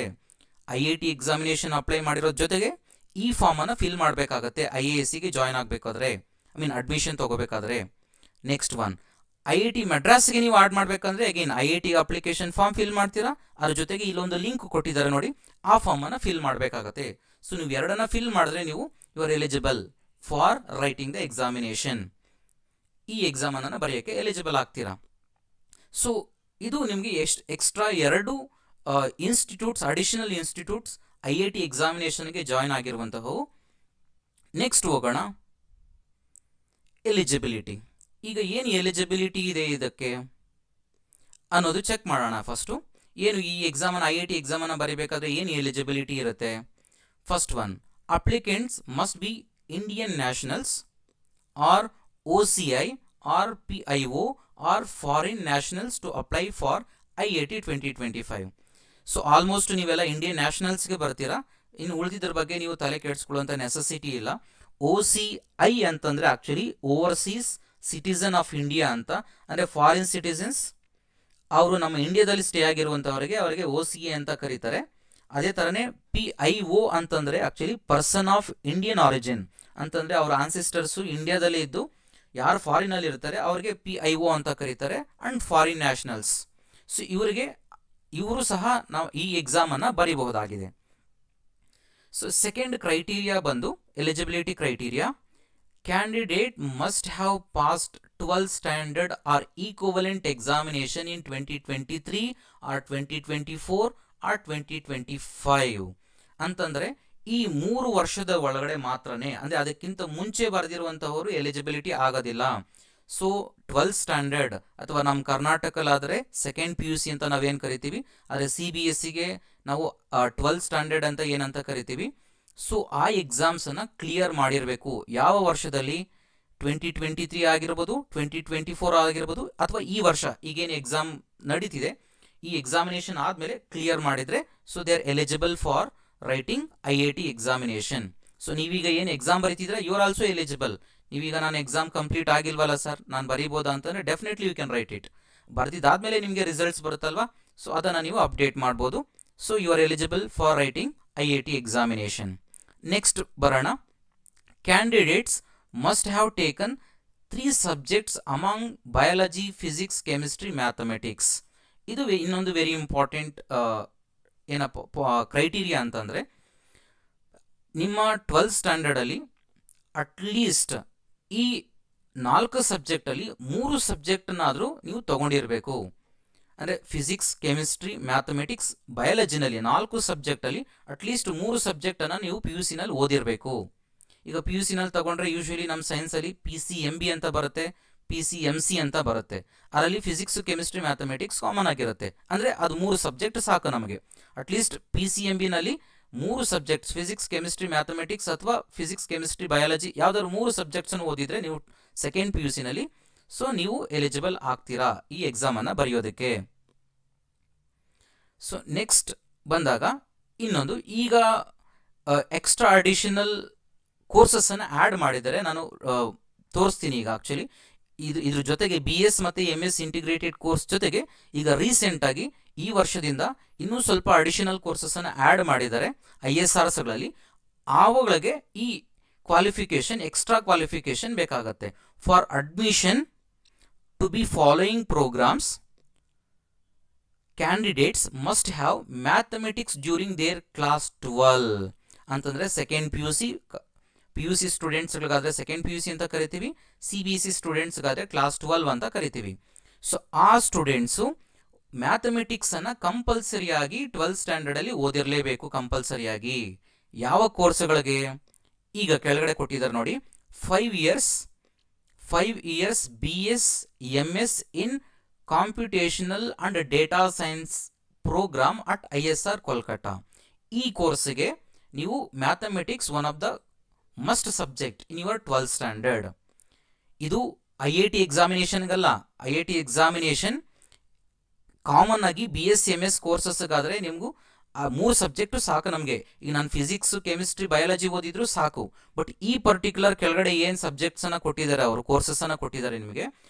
IIT ಎಕ್ಸಾಮಿನೇಷನ್ ಅಪ್ಲೈ ಮಾಡಿರೋದ್ರ ಜೊತೆಗೆ ಈ ಫಾರ್ಮನ್ನು ಫಿಲ್ ಮಾಡಬೇಕಾಗತ್ತೆ IIScಗೆ ಜಾಯ್ನ್ ಆಗಬೇಕಾದ್ರೆ, ಅಡ್ಮಿಷನ್ ತೊಗೋಬೇಕಾದ್ರೆ. ನೆಕ್ಸ್ಟ್ ಒನ್, IIT ಮಡ್ರಾಸ್ಗೆ ನೀವು ಆಡ್ ಮಾಡಬೇಕಂದ್ರೆ again IIT application form fill ಮಾಡ್ತೀರಾ, ಅದ್ರ ಜೊತೆಗೆ ಇಲ್ಲೊಂದು ಲಿಂಕ್ ಕೊಟ್ಟಿದ್ದಾರೆ ನೋಡಿ, ಆ ಫಾರ್ಮನ್ನು ಫಿಲ್ ಮಾಡಬೇಕಾಗತ್ತೆ. ಸೊ ನೀವು 2 ಫಿಲ್ ಮಾಡಿದ್ರೆ ನೀವು you are eligible for writing the examination, ಈ ಎಕ್ಸಾಮನ್ನು ಬರೆಯೋಕ್ಕೆ ಎಲಿಜಿಬಲ್ ಆಗ್ತೀರಾ. ಸೊ ಇದು ನಿಮಗೆ extra 2 institutes, additional institutes IIT ಎಕ್ಸಾಮಿನೇಷನ್ಗೆ ಜಾಯ್ನ್ ಆಗಿರುವಂತಹವು. ನೆಕ್ಸ್ಟ್ ಹೋಗೋಣ ಎಲಿಜಿಬಿಲಿಟಿ. ಈಗ ಏನು ಎಲಿಜಿಬಿಲಿಟಿ ಇದೆ ಇದಕ್ಕೆ ಅನ್ನೋದು ಚೆಕ್ ಮಾಡೋಣ. ಫಸ್ಟು ಏನು ಈ ಎಕ್ಸಾಮನ್ನು IIT ಎಕ್ಸಾಮನ್ನು ಬರೀಬೇಕಾದ್ರೆ ಏನು ಎಲಿಜಿಬಿಲಿಟಿ ಇರುತ್ತೆ? First one, applicants must be Indian nationals or OCI or PIO or foreign nationals to apply for IIT 2025. So almost ನೀವೆಲ್ಲ ಇಂಡಿಯನ್ ನ್ಯಾಷನಲ್ಸ್ಗೆ ಬರ್ತೀರಾ, ಇನ್ನು ಉಳಿದಿದ್ರ ಬಗ್ಗೆ ನೀವು ತಲೆ ಕೆಡಿಸ್ಕೊಳ್ಳುವಂಥ ನೆಸೆಸಿಟಿ ಇಲ್ಲ. OCI ಅಂತಂದರೆ actually overseas citizen of India ಅಂತ, ಅಂದರೆ ಫಾರಿನ್ ಸಿಟಿಸನ್ಸ್, ಅವರು ನಮ್ಮ ಇಂಡಿಯಾದಲ್ಲಿ ಸ್ಟೇ ಆಗಿರುವಂಥವರಿಗೆ ಅವರಿಗೆ OCI ಅಂತ ಕರೀತಾರೆ. ಅದೇ ಥರನೇ PIO ಅಂತಂದರೆ actually person of Indian origin ಅಂತಂದರೆ ಅವರ ಆನ್ಸಿಸ್ಟರ್ಸು ಇಂಡಿಯಾದಲ್ಲೇ ಇದ್ದು ಯಾರು ಫಾರಿನಲ್ಲಿ ಇರ್ತಾರೆ ಅವ್ರಿಗೆ PIO ಅಂತ ಕರೀತಾರೆ, ಆ್ಯಂಡ್ ಫಾರಿನ್ ನ್ಯಾಷನಲ್ಸ್. ಸೊ ಇವರು ಸಹ ನಾವು ಈ ಎಕ್ಸಾಮನ್ನು ಬರೀಬಹುದಾಗಿದೆ. ಸೊ ಸೆಕೆಂಡ್ ಕ್ರೈಟೀರಿಯಾ ಬಂದು eligibility criteria, candidate must have passed 12th standard or equivalent examination in 2023 or 2024 or 2025 ಅಂತಂದರೆ ಈ 3 ವರ್ಷದ ಒಳಗಡೆ ಮಾತ್ರನೇ, ಅಂದರೆ ಅದಕ್ಕಿಂತ ಮುಂಚೆ ಬರೆದಿರುವಂಥವರು ಎಲಿಜಿಬಿಲಿಟಿ ಆಗೋದಿಲ್ಲ. ಸೊ 12th ಸ್ಟ್ಯಾಂಡರ್ಡ್ ಅಥವಾ ನಮ್ಮ ಕರ್ನಾಟಕಲ್ಲಾದರೆ ಸೆಕೆಂಡ್ PUC ಅಂತ ನಾವೇನು ಕರಿತೀವಿ, ಆದರೆ CBSEಗೆ ನಾವು 12th ಸ್ಟ್ಯಾಂಡರ್ಡ್ ಅಂತ ಏನಂತ ಕರಿತೀವಿ. ಸೊ ಆ ಎಕ್ಸಾಮ್ಸನ್ನು ಕ್ಲಿಯರ್ ಮಾಡಿರಬೇಕು. ಯಾವ ವರ್ಷದಲ್ಲಿ? 2023 ಆಗಿರ್ಬೋದು, 2024 ಆಗಿರ್ಬೋದು, ಅಥವಾ ಈ ವರ್ಷ ಈಗೇನು ಎಕ್ಸಾಮ್ ನಡೀತಿದೆ ಈ ಎಕ್ಸಾಮಿನೇಷನ್ ಆದಮೇಲೆ ಕ್ಲಿಯರ್ ಮಾಡಿದರೆ so they are eligible for writing IIT examination. So ನೀವೀಗ ಏನು ಎಕ್ಸಾಮ್ ಬರೀತಿದ್ರೆ ಯು ಆರ್ ಆಲ್ಸೋ ಎಲಿಜಿಬಲ್. ನೀವೀಗ ನಾನು ಎಕ್ಸಾಮ್ ಕಂಪ್ಲೀಟ್ ಆಗಿಲ್ವಲ್ಲ ಸರ್, ನಾನು ಬರೀಬೋದಾ ಅಂತಂದರೆ definitely you can write it. ಬರೆದಿದ್ದಾದಮೇಲೆ ನಿಮಗೆ ರಿಸಲ್ಟ್ಸ್ ಬರುತ್ತಲ್ವಾ, ಸೊ ಅದನ್ನು ನೀವು ಅಪ್ಡೇಟ್ ಮಾಡ್ಬೋದು. So you are eligible for writing IIT examination. Next ಬರೋಣ. Candidates must have taken 3 subjects among biology, physics, chemistry, mathematics. ಇದು ಇನ್ನೊಂದು ವೆರಿ ಇಂಪಾರ್ಟೆಂಟ್ ಏನಪ್ಪ ಕ್ರೈಟೀರಿಯಾ ಅಂತಂದರೆ, ನಿಮ್ಮ 12th ಸ್ಟ್ಯಾಂಡರ್ಡಲ್ಲಿ ಅಟ್ಲೀಸ್ಟ್ ಈ 4 ಸಬ್ಜೆಕ್ಟಲ್ಲಿ 3 ಸಬ್ಜೆಕ್ಟನ್ನಾದರೂ ನೀವು ತೊಗೊಂಡಿರಬೇಕು. ಅಂದರೆ ಫಿಸಿಕ್ಸ್, ಕೆಮಿಸ್ಟ್ರಿ, ಮ್ಯಾಥಮೆಟಿಕ್ಸ್, ಬಯಾಲಜಿನಲ್ಲಿ 4 ಸಬ್ಜೆಕ್ಟಲ್ಲಿ ಅಟ್ಲೀಸ್ಟ್ 3 ಸಬ್ಜೆಕ್ಟನ್ನು ನೀವು PUC ನಲ್ಲಿ ಓದಿರಬೇಕು. ಈಗ PUC ನಲ್ಲಿ ತಗೊಂಡ್ರೆ ಯೂಶ್ವಲಿ ನಮ್ಮ ಸೈನ್ಸಲ್ಲಿ PCMB ಅಂತ ಬರುತ್ತೆ, PCMC ಅಂತ ಬರುತ್ತೆ. ಅದರಲ್ಲಿ ಫಿಸಿಕ್ಸ್, ಕೆಮಿಸ್ಟ್ರಿ, ಮ್ಯಾಥಮೆಟಿಕ್ಸ್ ಕಾಮನ್ ಆಗಿರುತ್ತೆ. ಅಂದರೆ ಅದು 3 ಸಬ್ಜೆಕ್ಟ್ ಸಾಕು ನಮಗೆ. ಅಟ್ಲೀಸ್ಟ್ PCMB ನಲ್ಲಿ 3 ಸಬ್ಜೆಕ್ಟ್ಸ್ ಫಿಸಿಕ್ಸ್, ಕೆಮಿಸ್ಟ್ರಿ, ಮ್ಯಾಥಮೆಟಿಕ್ಸ್ ಅಥವಾ ಫಿಸಿಕ್ಸ್, ಕೆಮಿಸ್ಟ್ರಿ, ಬಯಾಲಜಿ ಯಾವುದಾದ್ರು 3 ಸಬ್ಜೆಕ್ಟ್ಸನ್ನು ಓದಿದರೆ ನೀವು ಸೆಕೆಂಡ್ PUC ನಲ್ಲಿ ಸೊ ನೀವು ಎಲಿಜಿಬಲ್ ಆಗ್ತೀರಾ ಈ ಎಕ್ಸಾಮನ್ನು ಬರೆಯೋದಕ್ಕೆ. ಸೊ ನೆಕ್ಸ್ಟ್ ಬಂದಾಗ ಇನ್ನೊಂದು, ಈಗ ಎಕ್ಸ್ಟ್ರಾ ಅಡಿಷನಲ್ ಕೋರ್ಸಸ್ಸನ್ನು ಆ್ಯಡ್ ಮಾಡಿದರೆ ನಾನು ತೋರಿಸ್ತೀನಿ. ಈಗ ಆ್ಯಕ್ಚುಲಿ ಇದ್ರ ಜೊತೆಗೆ BS ಮತ್ತು MS ಇಂಟಿಗ್ರೇಟೆಡ್ ಕೋರ್ಸ್ ಜೊತೆಗೆ ಈಗ ರೀಸೆಂಟಾಗಿ ಈ ವರ್ಷದಿಂದ ಇನ್ನೂ ಸ್ವಲ್ಪ ಅಡಿಷನಲ್ ಕೋರ್ಸಸ್ಸನ್ನು ಆ್ಯಡ್ ಮಾಡಿದ್ದಾರೆ ISRSಗಳಲ್ಲಿ. ಅವುಗಳಿಗೆ ಈ ಕ್ವಾಲಿಫಿಕೇಷನ್, ಎಕ್ಸ್ಟ್ರಾ ಕ್ವಾಲಿಫಿಕೇಷನ್ ಬೇಕಾಗತ್ತೆ. For admission to be following programmes candidates must have mathematics during their class 12 ಅಂತಂದರೆ ಸೆಕೆಂಡ್ PUC ಸ್ಟೂಡೆಂಟ್ಸ್ಗಳಿಗಾದರೆ ಸೆಕೆಂಡ್ PUC ಅಂತ ಕರಿತೀವಿ, CBSE ಸ್ಟೂಡೆಂಟ್ಸ್ಗಾದರೆ ಕ್ಲಾಸ್ 12 ಅಂತ ಕರಿತೀವಿ. ಸೊ ಆ ಸ್ಟೂಡೆಂಟ್ಸು ಮ್ಯಾಥಮೆಟಿಕ್ಸನ್ನು ಕಂಪಲ್ಸರಿಯಾಗಿ 12th ಸ್ಟ್ಯಾಂಡರ್ಡಲ್ಲಿ ಓದಿರಲೇಬೇಕು ಕಂಪಲ್ಸರಿಯಾಗಿ. ಯಾವ ಕೋರ್ಸ್ಗಳಿಗೆ ಈಗ ಕೆಳಗಡೆ ಕೊಟ್ಟಿದ್ದಾರೆ ನೋಡಿ. 5 years BS MS in computational and data science programme at ISR Kolkata. ಈ ಕೋರ್ಸ್ಗೆ ನೀವು mathematics one of the must subject in your 12th standard. ಇದು IIT ಎಕ್ಸಾಮಿನೇಷನ್ಗಲ್ಲ. IIT ಎಕ್ಸಾಮಿನೇಷನ್ ಕಾಮನ್ ಆಗಿ BS MS ಕೋರ್ಸಸ್ಗಾದರೆ ನಿಮಗೂ ಆ 3 ಸಬ್ಜೆಕ್ಟು ಸಾಕು ನಮಗೆ. ಈಗ ನಾನು ಫಿಸಿಕ್ಸ್, ಕೆಮಿಸ್ಟ್ರಿ, ಬಯಾಲಜಿ ಓದಿದ್ರು ಸಾಕು. ಬಟ್ ಈ ಪರ್ಟಿಕ್ಯುಲರ್ ಕೆಳಗಡೆ ಏನು ಸಬ್ಜೆಕ್ಟ್ಸನ್ನು ಕೊಟ್ಟಿದ್ದಾರೆ, ಅವರು ಕೋರ್ಸಸ್ಸನ್ನು ಕೊಟ್ಟಿದ್ದಾರೆ ನಿಮಗೆ,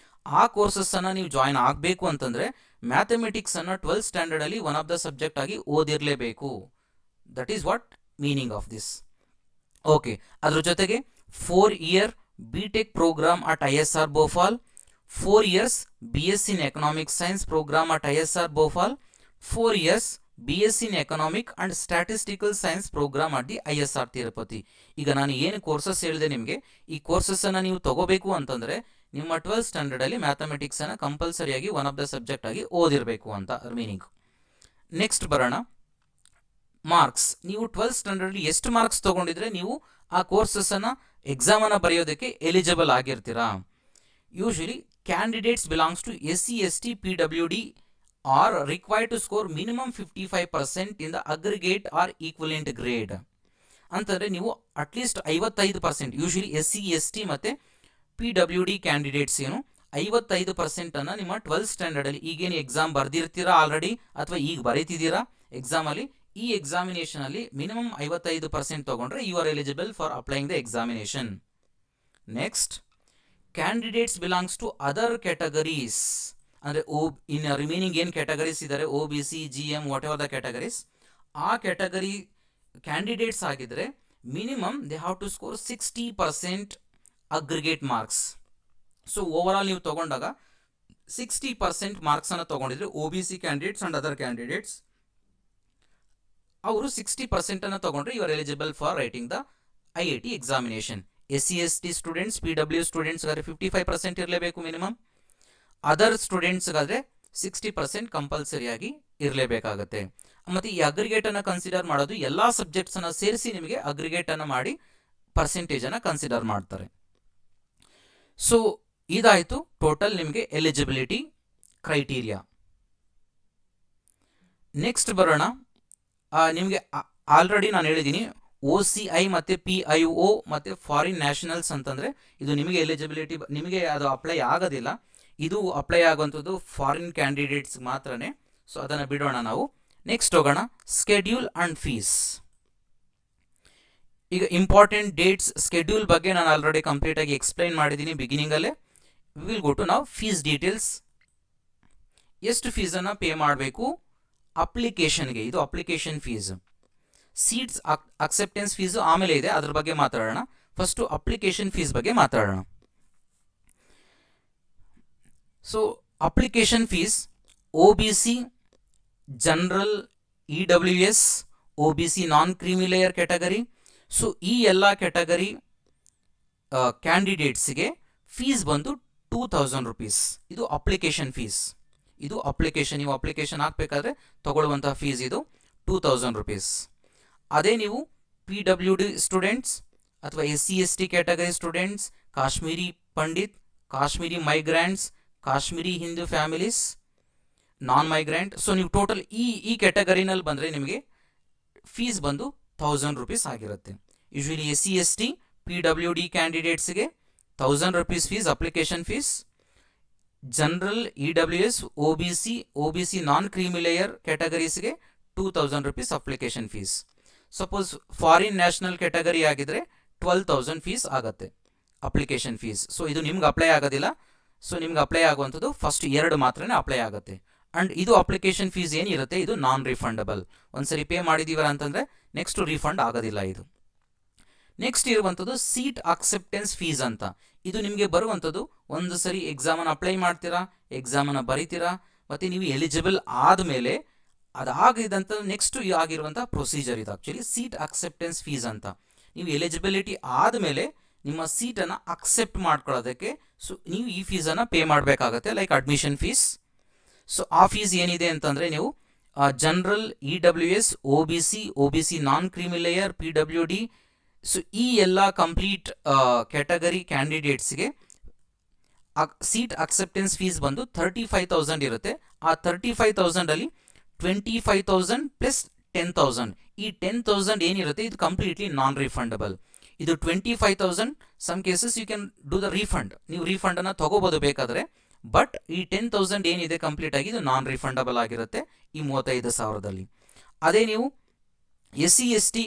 ಆ ಕೋರ್ಸಸ್ಸನ್ನು ನೀವು ಜಾಯ್ನ್ ಆಗಬೇಕು ಅಂತಂದರೆ ಮ್ಯಾಥಮೆಟಿಕ್ಸನ್ನು 12th ಸ್ಟ್ಯಾಂಡರ್ಡಲ್ಲಿ ಒನ್ ಆಫ್ ದ ಸಬ್ಜೆಕ್ಟ್ ಆಗಿ ಓದಿರಲೇಬೇಕು. That is what meaning of this. Okay, ಅದ್ರ ಜೊತೆಗೆ 4 year BTech program at ISR Bhopal, 4 years BS in Economic Science program at ISR Bhopal, 4 years BS in Economic and Statistical Science program at the ISR Tirupati. ಈಗ ನಾನು ಏನು ಕೋರ್ಸಸ್ ಹೇಳಿದೆ ನಿಮಗೆ, ಈ ಕೋರ್ಸಸ್ಸನ್ನು ನೀವು ತಗೋಬೇಕು ಅಂತಂದರೆ ನಿಮ್ಮ 12th ಸ್ಟ್ಯಾಂಡರ್ಡಲ್ಲಿ ಮ್ಯಾಥಮೆಟಿಕ್ಸನ್ನು ಕಂಪಲ್ಸರಿಯಾಗಿ ಒನ್ ಆಫ್ ದ ಸಬ್ಜೆಕ್ಟ್ ಆಗಿ ಓದಿರಬೇಕು ಅಂತ ಮೀನಿಂಗ್. ನೆಕ್ಸ್ಟ್ ಬರೋಣ. ಮಾರ್ಕ್ಸ್. ನೀವು 12th ಸ್ಟ್ಯಾಂಡರ್ಡಲ್ಲಿ ಎಷ್ಟು ಮಾರ್ಕ್ಸ್ ತೊಗೊಂಡಿದ್ರೆ ನೀವು ಆ ಕೋರ್ಸಸ್ಸನ್ನು ಎಕ್ಸಾಮನ್ನು ಬರೆಯೋದಕ್ಕೆ ಎಲಿಜಿಬಲ್ ಆಗಿರ್ತೀರಾ. Usually candidates belongs to SC ST PWD are required to score minimum 55% in the aggregate or equivalent grade. ಅಂತಂದರೆ ನೀವು ಅಟ್ಲೀಸ್ಟ್ 55%, ಯೂಶಲಿ SC ST ಮತ್ತು PWD ಕ್ಯಾಂಡಿಡೇಟ್ಸ್ ಏನು 55%ಅನ್ನು ನಿಮ್ಮ 12th ಸ್ಟ್ಯಾಂಡರ್ಡಲ್ಲಿ ಈಗೇನು ಎಕ್ಸಾಮ್ ಬರೆದಿರ್ತೀರಾ ಆಲ್ರೆಡಿ ಅಥವಾ ಈಗ ಬರೀತಿದ್ದೀರಾ ಎಕ್ಸಾಮಲ್ಲಿ, ಈ ಎಕ್ಸಾಮಿನೇಷನಲ್ಲಿ ಮಿನಿಮಮ್ 55% ತೊಗೊಂಡ್ರೆ you are eligible for applying the examination. Next, candidates belongs to other categories. ಅಂದರೆ ಇನ್ ರಿಮೈನಿಂಗ್ ಏನು ಕ್ಯಾಟಗರೀಸ್ ಇದ್ದಾರೆ, OBC GM whatever the categories, ಆ ಕ್ಯಾಟಗರಿ ಕ್ಯಾಂಡಿಡೇಟ್ಸ್ ಆಗಿದ್ದರೆ minimum they have to score 60% aggregate marks. So overall ನೀವು ತೊಗೊಂಡಾಗ 60% ಮಾರ್ಕ್ಸನ್ನು ತೊಗೊಂಡಿದ್ರೆ OBC candidates and other candidates ಅವರು 60% ತೊಗೊಂಡ್ರೆ you are eligible for writing the IIT examination. SC ST students, PW ಸ್ಟೂಡೆಂಟ್ಸ್ಗಾದರೆ 55% ಇರಲೇಬೇಕು ಮಿನಿಮಮ್. ಅದರ್ ಸ್ಟೂಡೆಂಟ್ಸ್ಗಾದರೆ 60% ಕಂಪಲ್ಸರಿಯಾಗಿ ಇರಲೇಬೇಕಾಗತ್ತೆ. ಮತ್ತು ಈ ಅಗ್ರಿಗೇಟನ್ನು ಕನ್ಸಿಡರ್ ಮಾಡೋದು ಎಲ್ಲ ಸಬ್ಜೆಕ್ಟ್ಸನ್ನು ಸೇರಿಸಿ ನಿಮಗೆ ಅಗ್ರಿಗೇಟನ್ನು ಮಾಡಿ ಪರ್ಸೆಂಟೇಜನ್ನು ಕನ್ಸಿಡರ್ ಮಾಡ್ತಾರೆ. ಸೊ ಇದಾಯಿತು ಟೋಟಲ್ ನಿಮಗೆ ಎಲಿಜಿಬಿಲಿಟಿ ಕ್ರೈಟೀರಿಯಾ. ನೆಕ್ಸ್ಟ್ ಬರೋಣ. ನಿಮಗೆ ಆಲ್ರೆಡಿ ನಾನು ಹೇಳಿದ್ದೀನಿ OCI ಮತ್ತು PIO ಮತ್ತು ಫಾರಿನ್ ನ್ಯಾಷನಲ್ಸ್ ಅಂತಂದರೆ ಇದು ನಿಮಗೆ ಎಲಿಜಿಬಿಲಿಟಿ, ನಿಮಗೆ ಅದು ಅಪ್ಲೈ ಆಗೋದಿಲ್ಲ. ಇದು ಅಪ್ಲೈ ಆಗುವಂಥದ್ದು ಫಾರಿನ್ ಕ್ಯಾಂಡಿಡೇಟ್ಸ್ ಮಾತ್ರನೇ. ಸೊ ಅದನ್ನು ಬಿಡೋಣ ನಾವು. ನೆಕ್ಸ್ಟ್ ಹೋಗೋಣ ಸ್ಕೆಡ್ಯೂಲ್ ಆ್ಯಂಡ್ ಫೀಸ್. ಈಗ ಇಂಪಾರ್ಟೆಂಟ್ ಡೇಟ್ಸ್ ಸ್ಕೆಡ್ಯೂಲ್ ಬಗ್ಗೆ ನಾನು ಆಲ್ರೆಡಿ ಕಂಪ್ಲೀಟಾಗಿ ಎಕ್ಸ್ಪ್ಲೈನ್ ಮಾಡಿದ್ದೀನಿ ಬಿಗಿನಿಂಗಲ್ಲೇ. ವಿಲ್ ಗೋ ಟು ನಾವು ಫೀಸ್ ಡೀಟೇಲ್ಸ್. ಎಷ್ಟು ಫೀಸನ್ನು ಪೇ ಮಾಡಬೇಕು ಅಪ್ಲಿಕೇಶನ್ಗೆ, ಇದು application fees. Seats acceptance fees ಆಮೇಲೆ ಇದೆ, ಅದ್ರ ಬಗ್ಗೆ ಮಾತಾಡೋಣ. ಫಸ್ಟು ಅಪ್ಲಿಕೇಶನ್ ಫೀಸ್ ಬಗ್ಗೆ ಮಾತಾಡೋಣ. So application fees OBC, general, EWS, OBC non creamy layer category. So ಈ ಎಲ್ಲ ಕ್ಯಾಟಗರಿ ಕ್ಯಾಂಡಿಡೇಟ್ಸ್ಗೆ ಫೀಸ್ ಬಂದು 2000 rupees. ಇದು ಅಪ್ಲಿಕೇಶನ್ ಫೀಸ್. ಇದು ಅಪ್ಲಿಕೇಶನ್, ನೀವು ಅಪ್ಲಿಕೇಶನ್ ಹಾಕಬೇಕಾದ್ರೆ ತಗೊಳ್ಳುವಂತಹ ಫೀಸ್ ಇದು 2000 rupees. ಅದೇ ನೀವು PWD ಸ್ಟೂಡೆಂಟ್ಸ್ ಅಥವಾ SC/ST category students, Kashmiri Pandit, Kashmiri migrants, Kashmiri Hindu families, non migrant, so ನೀವು ಟೋಟಲ್ ಈ ಕ್ಯಾಟಗರಿನಲ್ಲಿ ಬಂದರೆ ನಿಮಗೆ ಫೀಸ್ ಬಂದು 1000 rupees ಆಗಿರುತ್ತೆ. Usually SC/ST PWD ಕ್ಯಾಂಡಿಡೇಟ್ಸ್ಗೆ 1000 rupees fees application fees. General, EWS, OBC non creamy layer ಕ್ಯಾಟಗರೀಸ್ಗೆ 2000 rupees application fees. Suppose foreign national category ಆಗಿದ್ರೆ 12,000 ಫೀಸ್ ಆಗುತ್ತೆ ಅಪ್ಲಿಕೇಶನ್ ಫೀಸ್. ಸೊ ಇದು ನಿಮ್ಗೆ ಅಪ್ಲೈ ಆಗೋದಿಲ್ಲ. ಸೊ ನಿಮ್ಗೆ ಅಪ್ಲೈ ಆಗುವಂಥದ್ದು ಫಸ್ಟ್ 2 ಮಾತ್ರನೇ ಅಪ್ಲೈ ಆಗುತ್ತೆ. ಆ್ಯಂಡ್ ಇದು ಅಪ್ಲಿಕೇಶನ್ ಫೀಸ್ ಏನಿರುತ್ತೆ ಇದು ನಾನ್ ರಿಫಂಡಬಲ್. ಒಂದ್ಸರಿ ಪೇ ಮಾಡಿದೀವರ ಅಂತಂದರೆ ನೆಕ್ಸ್ಟ್ ರಿಫಂಡ್ ಆಗೋದಿಲ್ಲ ಇದು. ನೆಕ್ಸ್ಟ್ ಇರುವಂಥದ್ದು ಸೀಟ್ ಅಕ್ಸೆಪ್ಟೆನ್ಸ್ ಫೀಸ್ ಅಂತ. ಇದು ನಿಮಗೆ ಬರುವಂಥದ್ದು ಒಂದು ಸರಿ ಎಕ್ಸಾಮನ್ನು ಅಪ್ಲೈ ಮಾಡ್ತೀರಾ, ಎಕ್ಸಾಮನ್ನು ಬರೀತೀರಾ, ಮತ್ತು ನೀವು ಎಲಿಜಿಬಲ್ ಆದಮೇಲೆ ಅದಾಗಿದಂಥ ನೆಕ್ಸ್ಟ್ ಆಗಿರುವಂಥ ಪ್ರೊಸೀಜರ್ ಇದು. ಆ್ಯಕ್ಚುಲಿ ಸೀಟ್ ಅಕ್ಸೆಪ್ಟೆನ್ಸ್ ಫೀಸ್ ಅಂತ. ನೀವು ಎಲಿಜಿಬಿಲಿಟಿ ಆದಮೇಲೆ ನಿಮ್ಮ ಸೀಟನ್ನು ಅಕ್ಸೆಪ್ಟ್ ಮಾಡ್ಕೊಳ್ಳೋದಕ್ಕೆ ಸೊ ನೀವು ಈ ಫೀಸನ್ನು ಪೇ ಮಾಡಬೇಕಾಗತ್ತೆ, ಲೈಕ್ ಅಡ್ಮಿಷನ್ ಫೀಸ್. ಸೊ ಆ ಫೀಸ್ ಏನಿದೆ ಅಂತಂದರೆ ನೀವು general, EWS, OBC non creamy layer, PWD, so ಈ ಎಲ್ಲ ಕಂಪ್ಲೀಟ್ ಕ್ಯಾಟಗರಿ ಕ್ಯಾಂಡಿಡೇಟ್ಸ್ಗೆ ಸೀಟ್ ಅಕ್ಸೆಪ್ಟೆನ್ಸ್ ಫೀಸ್ ಬಂದು 35,000 ಇರುತ್ತೆ. ಆ 35,000ಅಲ್ಲಿ 25,000 ಪ್ಲಸ್ 10,000, ಈ 10,000 ಏನಿರುತ್ತೆ ಇದು ಕಂಪ್ಲೀಟ್ಲಿ ನಾನ್ ರಿಫಂಡಬಲ್. ಇದು 25,000 some cases you can do the refund, ನೀವು ರೀಫಂಡನ್ನು ತಗೋಬೋದು ಬೇಕಾದರೆ. ಬಟ್ ಈ 10,000 ಏನಿದೆ ಕಂಪ್ಲೀಟ್ ಆಗಿ ಇದು ನಾನ್ ರಿಫಂಡಬಲ್ ಆಗಿರುತ್ತೆ ಈ 35,000ದಲ್ಲಿ. ಅದೇ ನೀವು SC/ST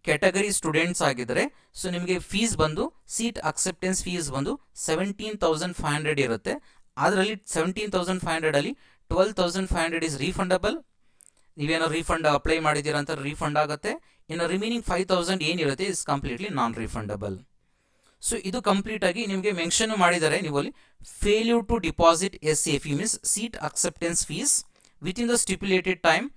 ಕ್ಯಾಟಗರಿ ಸ್ಟೂಡೆಂಟ್ಸ್ ಆಗಿದ್ದರೆ ಸೊ ನಿಮಗೆ ಫೀಸ್ ಬಂದು ಸೀಟ್ ಅಕ್ಸೆಪ್ಟೆನ್ಸ್ ಫೀಸ್ ಬಂದು 17,500 ಇರುತ್ತೆ. ಅದರಲ್ಲಿ 17,500ಅಲ್ಲಿ 12,500 ಇಸ್ ರೀಫಂಡಬಲ್. ನೀವೇನೋ ರೀಫಂಡ್ ಅಪ್ಲೈ ಮಾಡಿದ್ದೀರಾ ಅಂತ ರೀಫಂಡ್ ಆಗುತ್ತೆ. ಇನ್ನು ರಿಮೈನಿಂಗ್ 5,000 ಏನಿರುತ್ತೆ is completely non refundable. So ಇದು ಕಂಪ್ಲೀಟಾಗಿ ನಿಮಗೆ ಮೆನ್ಷನ್ ಮಾಡಿದ್ದಾರೆ ನೀವು ಅಲ್ಲಿ. Failure to deposit SAF means seat acceptance fees within the stipulated time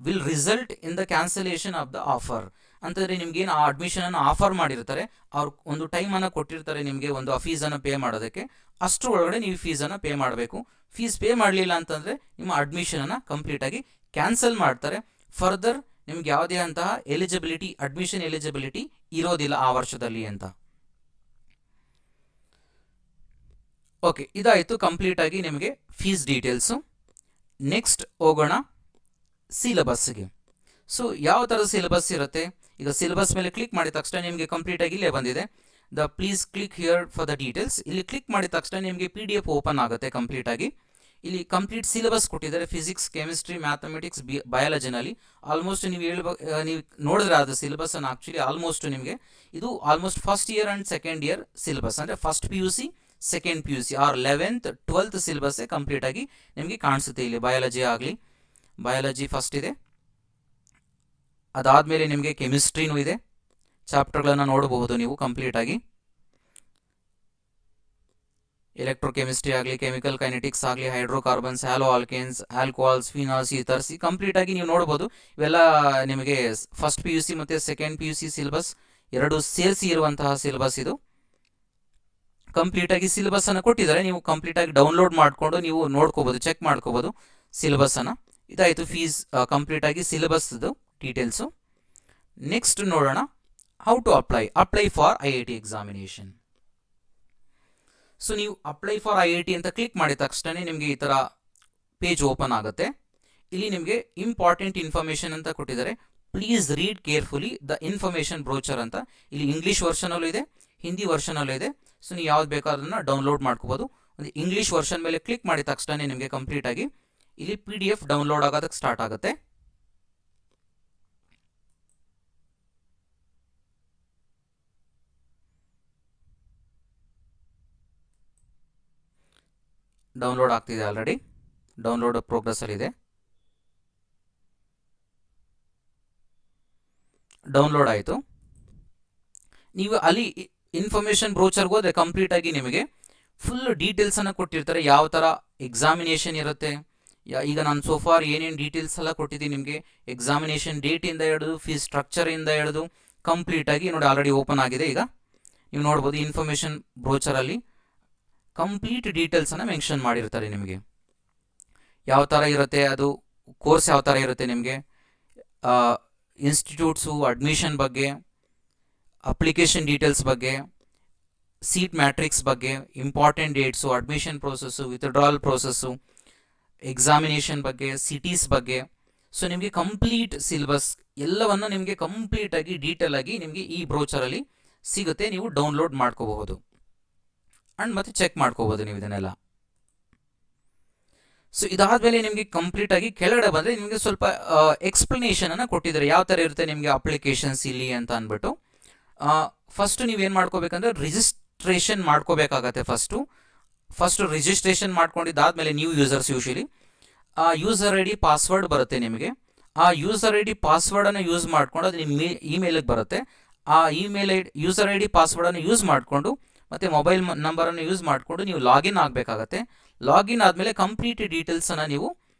will result in the cancellation of the offer. ಅಂತಂದರೆ ನಿಮ್ಗೇನು ಆ ಅಡ್ಮಿಷನನ್ನು ಆಫರ್ ಮಾಡಿರ್ತಾರೆ, ಅವ್ರು ಒಂದು ಟೈಮನ್ನು ಕೊಟ್ಟಿರ್ತಾರೆ ನಿಮಗೆ ಒಂದು ಆ ಫೀಸನ್ನು ಪೇ ಮಾಡೋದಕ್ಕೆ, ಅಷ್ಟರ ಒಳಗಡೆ ನೀವು ಫೀಸನ್ನು ಪೇ ಮಾಡಬೇಕು. ಫೀಸ್ ಪೇ ಮಾಡಲಿಲ್ಲ ಅಂತಂದರೆ ನಿಮ್ಮ ಅಡ್ಮಿಷನನ್ನು ಕಂಪ್ಲೀಟಾಗಿ ಕ್ಯಾನ್ಸಲ್ ಮಾಡ್ತಾರೆ. ಫರ್ದರ್ ನಿಮ್ಗೆ ಯಾವುದೇ ಅಂತಹ ಎಲಿಜಿಬಿಲಿಟಿ, ಅಡ್ಮಿಷನ್ ಎಲಿಜಿಬಿಲಿಟಿ ಇರೋದಿಲ್ಲ ಆ ವರ್ಷದಲ್ಲಿ ಅಂತ. ಓಕೆ, ಇದಾಯಿತು ಕಂಪ್ಲೀಟಾಗಿ ನಿಮಗೆ ಫೀಸ್ ಡೀಟೇಲ್ಸು. ನೆಕ್ಸ್ಟ್ ಹೋಗೋಣ ಸಿಲೆಬಸ್ಗೆ. ಸೊ ಯಾವ ಥರದ ಸಿಲೆಬಸ್ ಇರುತ್ತೆ, ಈಗ ಸಿಲೆಬಸ್ ಮೇಲೆ ಕ್ಲಿಕ್ ಮಾಡಿದ ತಕ್ಷಣ ನಿಮಗೆ ಕಂಪ್ಲೀಟಾಗಿ ಇಲ್ಲೇ ಬಂದಿದೆ please click here for the details. ಇಲ್ಲಿ ಕ್ಲಿಕ್ ಮಾಡಿದ ತಕ್ಷಣ ನಿಮಗೆ PDF ಓಪನ್ ಆಗುತ್ತೆ ಕಂಪ್ಲೀಟಾಗಿ. ಇಲ್ಲಿ ಕಂಪ್ಲೀಟ್ ಸಿಲೆಬಸ್ ಕೊಟ್ಟಿದ್ದಾರೆ. ಫಿಸಿಕ್ಸ್, ಕೆಮಿಸ್ಟ್ರಿ, ಮ್ಯಾಥಮೆಟಿಕ್ಸ್, ಬಯಾಲಜಿನಲ್ಲಿ ಆಲ್ಮೋಸ್ಟ್ ನೀವು ನೋಡಿದ್ರೆ ಅದು ಸಿಲೆಬಸ್ಸನ್ನು ಆ್ಯಕ್ಚುಲಿ ಆಲ್ಮೋಸ್ಟ್ ನಿಮಗೆ ಇದು almost first year and second year syllabus, ಅಂದರೆ first PUC, second PUC or 11th 12th ಸಿಲೆಬಸ್ಸೇ ಕಂಪ್ಲೀಟಾಗಿ ನಿಮಗೆ ಕಾಣಿಸುತ್ತೆ. ಇಲ್ಲಿ ಬಯಾಲಜಿ ಆಗಲಿ, ಬಯಾಲಜಿ ಫಸ್ಟ್ ಇದೆ. ಅದಾದಮೇಲೆ ನಿಮಗೆ ಕೆಮಿಸ್ಟ್ರಿನೂ ಇದೆ, ಚಾಪ್ಟರ್ಗಳನ್ನು ನೋಡಬಹುದು ನೀವು ಕಂಪ್ಲೀಟಾಗಿ. ಎಲೆಕ್ಟ್ರೋಕೆಮಿಸ್ಟ್ರಿ ಆಗಲಿ, ಕೆಮಿಕಲ್ ಕೈನೆಟಿಕ್ಸ್ ಆಗಲಿ, hydrocarbons, halo alkanes, alcohols, phenols, ethers ಕಂಪ್ಲೀಟಾಗಿ ನೀವು ನೋಡ್ಬೋದು. ಇವೆಲ್ಲ ನಿಮಗೆ ಫಸ್ಟ್ PUC ಮತ್ತು ಸೆಕೆಂಡ್ PUC ಸಿಲೆಬಸ್ ಎರಡು ಸೇರಿಸಿ ಇರುವಂತಹ ಸಿಲೆಬಸ್ ಇದು. ಕಂಪ್ಲೀಟಾಗಿ ಸಿಲೆಬಸ್ಸನ್ನು ಕೊಟ್ಟಿದ್ದಾರೆ, ನೀವು ಕಂಪ್ಲೀಟಾಗಿ ಡೌನ್ಲೋಡ್ ಮಾಡಿಕೊಂಡು ನೀವು ನೋಡ್ಕೋಬೋದು, ಚೆಕ್ ಮಾಡ್ಕೋಬೋದು ಸಿಲೆಬಸ್ಸನ್ನು. ಇದಾಯಿತು ಫೀಸ್ ಕಂಪ್ಲೀಟಾಗಿ ಸಿಲೆಬಸ್ದು ಡೀಟೇಲ್ಸು. ನೆಕ್ಸ್ಟ್ ನೋಡೋಣ how to apply for IIT examination. So ನೀವು ಅಪ್ಲೈ ಫಾರ್ IIT ಅಂತ ಕ್ಲಿಕ್ ಮಾಡಿದ ತಕ್ಷಣ ನಿಮಗೆ ಈ ಥರ ಪೇಜ್ ಓಪನ್ ಆಗುತ್ತೆ. ಇಲ್ಲಿ ನಿಮಗೆ ಇಂಪಾರ್ಟೆಂಟ್ ಇನ್ಫಾರ್ಮೇಷನ್ ಅಂತ ಕೊಟ್ಟಿದ್ದಾರೆ. Please read carefully the information brochure ಅಂತ. ಇಲ್ಲಿ ಇಂಗ್ಲೀಷ್ ವರ್ಷನಲ್ಲೂ ಇದೆ, ಹಿಂದಿ ವರ್ಷನಲ್ಲೂ ಇದೆ. ಸೊ ನೀವು ಯಾವ್ದು ಬೇಕಾದ್ರೂ ಡೌನ್ಲೋಡ್ ಮಾಡ್ಕೋಬೋದು. ಒಂದು ಇಂಗ್ಲೀಷ್ ವರ್ಷನ್ ಮೇಲೆ ಕ್ಲಿಕ್ ಮಾಡಿದ ತಕ್ಷಣ ನಿಮಗೆ ಕಂಪ್ಲೀಟ್ ಆಗಿ ಇಲ್ಲಿ PDF ಡೌನ್ಲೋಡ್ ಆಗೋದಕ್ಕೆ ಸ್ಟಾರ್ಟ್ ಆಗುತ್ತೆ. ಡೌನ್ಲೋಡ್ ಆಗ್ತಿದೆ, ಆಲ್ರೆಡಿ ಡೌನ್ಲೋಡ್ ಪ್ರೋಗ್ರೆಸ್ ಅಲ್ಲಿ ಇದೆ. ಡೌನ್ಲೋಡ್ ಆಯಿತು. ನೀವು ಅಲ್ಲಿ ಇನ್ಫಾರ್ಮೇಷನ್ ಬ್ರೋಚರ್ಗೆ ಹೋದರೆ ಕಂಪ್ಲೀಟ್ ಆಗಿ ನಿಮಗೆ ಫುಲ್ ಡೀಟೇಲ್ಸನ್ನು ಕೊಟ್ಟಿರ್ತಾರೆ. ಯಾವ ಥರ ಎಕ್ಸಾಮಿನೇಷನ್ ಇರುತ್ತೆ, ಈಗ ನಾನು ಸೋಫಾರ್ ಏನೇನು ಡೀಟೇಲ್ಸ್ ಎಲ್ಲ ಕೊಟ್ಟಿದ್ದೀನಿ ನಿಮಗೆ, ಎಕ್ಸಾಮಿನೇಷನ್ ಡೇಟಿಂದ ಹಿಡಿದು ಫೀಸ್ ಸ್ಟ್ರಕ್ಚರಿಂದ ಹಿಡಿದು ಕಂಪ್ಲೀಟಾಗಿ ನೋಡಿ ಆಲ್ರೆಡಿ ಓಪನ್ ಆಗಿದೆ. ಈಗ ನೀವು ನೋಡ್ಬೋದು ಇನ್ಫಾರ್ಮೇಷನ್ ಬ್ರೋಚರಲ್ಲಿ ಕಂಪ್ಲೀಟ್ ಡೀಟೇಲ್ಸನ್ನು ಮೆನ್ಷನ್ ಮಾಡಿರ್ತಾರೆ. ನಿಮಗೆ ಯಾವ ಥರ ಇರುತ್ತೆ, ಅದು ಕೋರ್ಸ್ ಯಾವ ಥರ ಇರುತ್ತೆ, ನಿಮಗೆ ಇನ್ಸ್ಟಿಟ್ಯೂಟ್ಸು, ಅಡ್ಮಿಷನ್ ಬಗ್ಗೆ, ಅಪ್ಲಿಕೇಶನ್ ಡೀಟೇಲ್ಸ್ ಬಗ್ಗೆ, ಸೀಟ್ ಮ್ಯಾಟ್ರಿಕ್ಸ್ ಬಗ್ಗೆ, important dates, admission process, withdrawal process, examination ಬಗ್ಗೆ, ಸಿಟೀಸ್ ಬಗ್ಗೆ. ಸೊ ನಿಮಗೆ ಕಂಪ್ಲೀಟ್ ಸಿಲೆಬಸ್ ಎಲ್ಲವನ್ನು ನಿಮಗೆ ಕಂಪ್ಲೀಟಾಗಿ ಡೀಟೇಲ್ ಆಗಿ ನಿಮಗೆ ಈ ಬ್ರೋಚರಲ್ಲಿ ಸಿಗುತ್ತೆ. ನೀವು ಡೌನ್ಲೋಡ್ ಮಾಡ್ಕೋಬಹುದು ಆ್ಯಂಡ್ ಮತ್ತೆ ಚೆಕ್ ಮಾಡ್ಕೋಬೋದು ನೀವು ಇದನ್ನೆಲ್ಲ. ಸೊ ಇದಾದಮೇಲೆ ನಿಮಗೆ ಕಂಪ್ಲೀಟಾಗಿ ಕೆಳಗಡೆ ಬಂದರೆ ನಿಮಗೆ ಸ್ವಲ್ಪ ಎಕ್ಸ್ಪ್ಲನೇಷನನ್ನು ಕೊಟ್ಟಿದ್ದಾರೆ, ಯಾವ ಥರ ಇರುತ್ತೆ ನಿಮಗೆ ಅಪ್ಲಿಕೇಶನ್ಸ್ ಇಲ್ಲಿ ಅಂತ ಅಂದ್ಬಿಟ್ಟು. ಫಸ್ಟು ನೀವೇನು ಮಾಡ್ಕೋಬೇಕಂದ್ರೆ ರಿಜಿಸ್ಟ್ರೇಷನ್ ಮಾಡ್ಕೋಬೇಕಾಗತ್ತೆ. ಫಸ್ಟು ರಿಜಿಸ್ಟ್ರೇಷನ್ ಮಾಡ್ಕೊಂಡಿದ್ದಾದಮೇಲೆ new users usually user I D password ಬರುತ್ತೆ ನಿಮಗೆ. ಆ ಯೂಸರ್ ಐ ಡಿ ಪಾಸ್ವರ್ಡನ್ನು ಯೂಸ್ ಮಾಡಿಕೊಂಡು ಅದು ನಿಮ್ಮ ಇಮೇಲಿಗೆ ಬರುತ್ತೆ. ಆ ಯೂಸರ್ ಐ ಡಿ ಪಾಸ್ವರ್ಡನ್ನು ಯೂಸ್ ಮಾಡಿಕೊಂಡು ಮತ್ತು ಮೊಬೈಲ್ ನಂಬರನ್ನು ಯೂಸ್ ಮಾಡಿಕೊಂಡು ನೀವು ಲಾಗಿನ್ ಆಗಬೇಕಾಗತ್ತೆ. ಲಾಗಿನ್ ಆದಮೇಲೆ ಕಂಪ್ಲೀಟ್ ಡೀಟೇಲ್ಸನ್ನು ನೀವು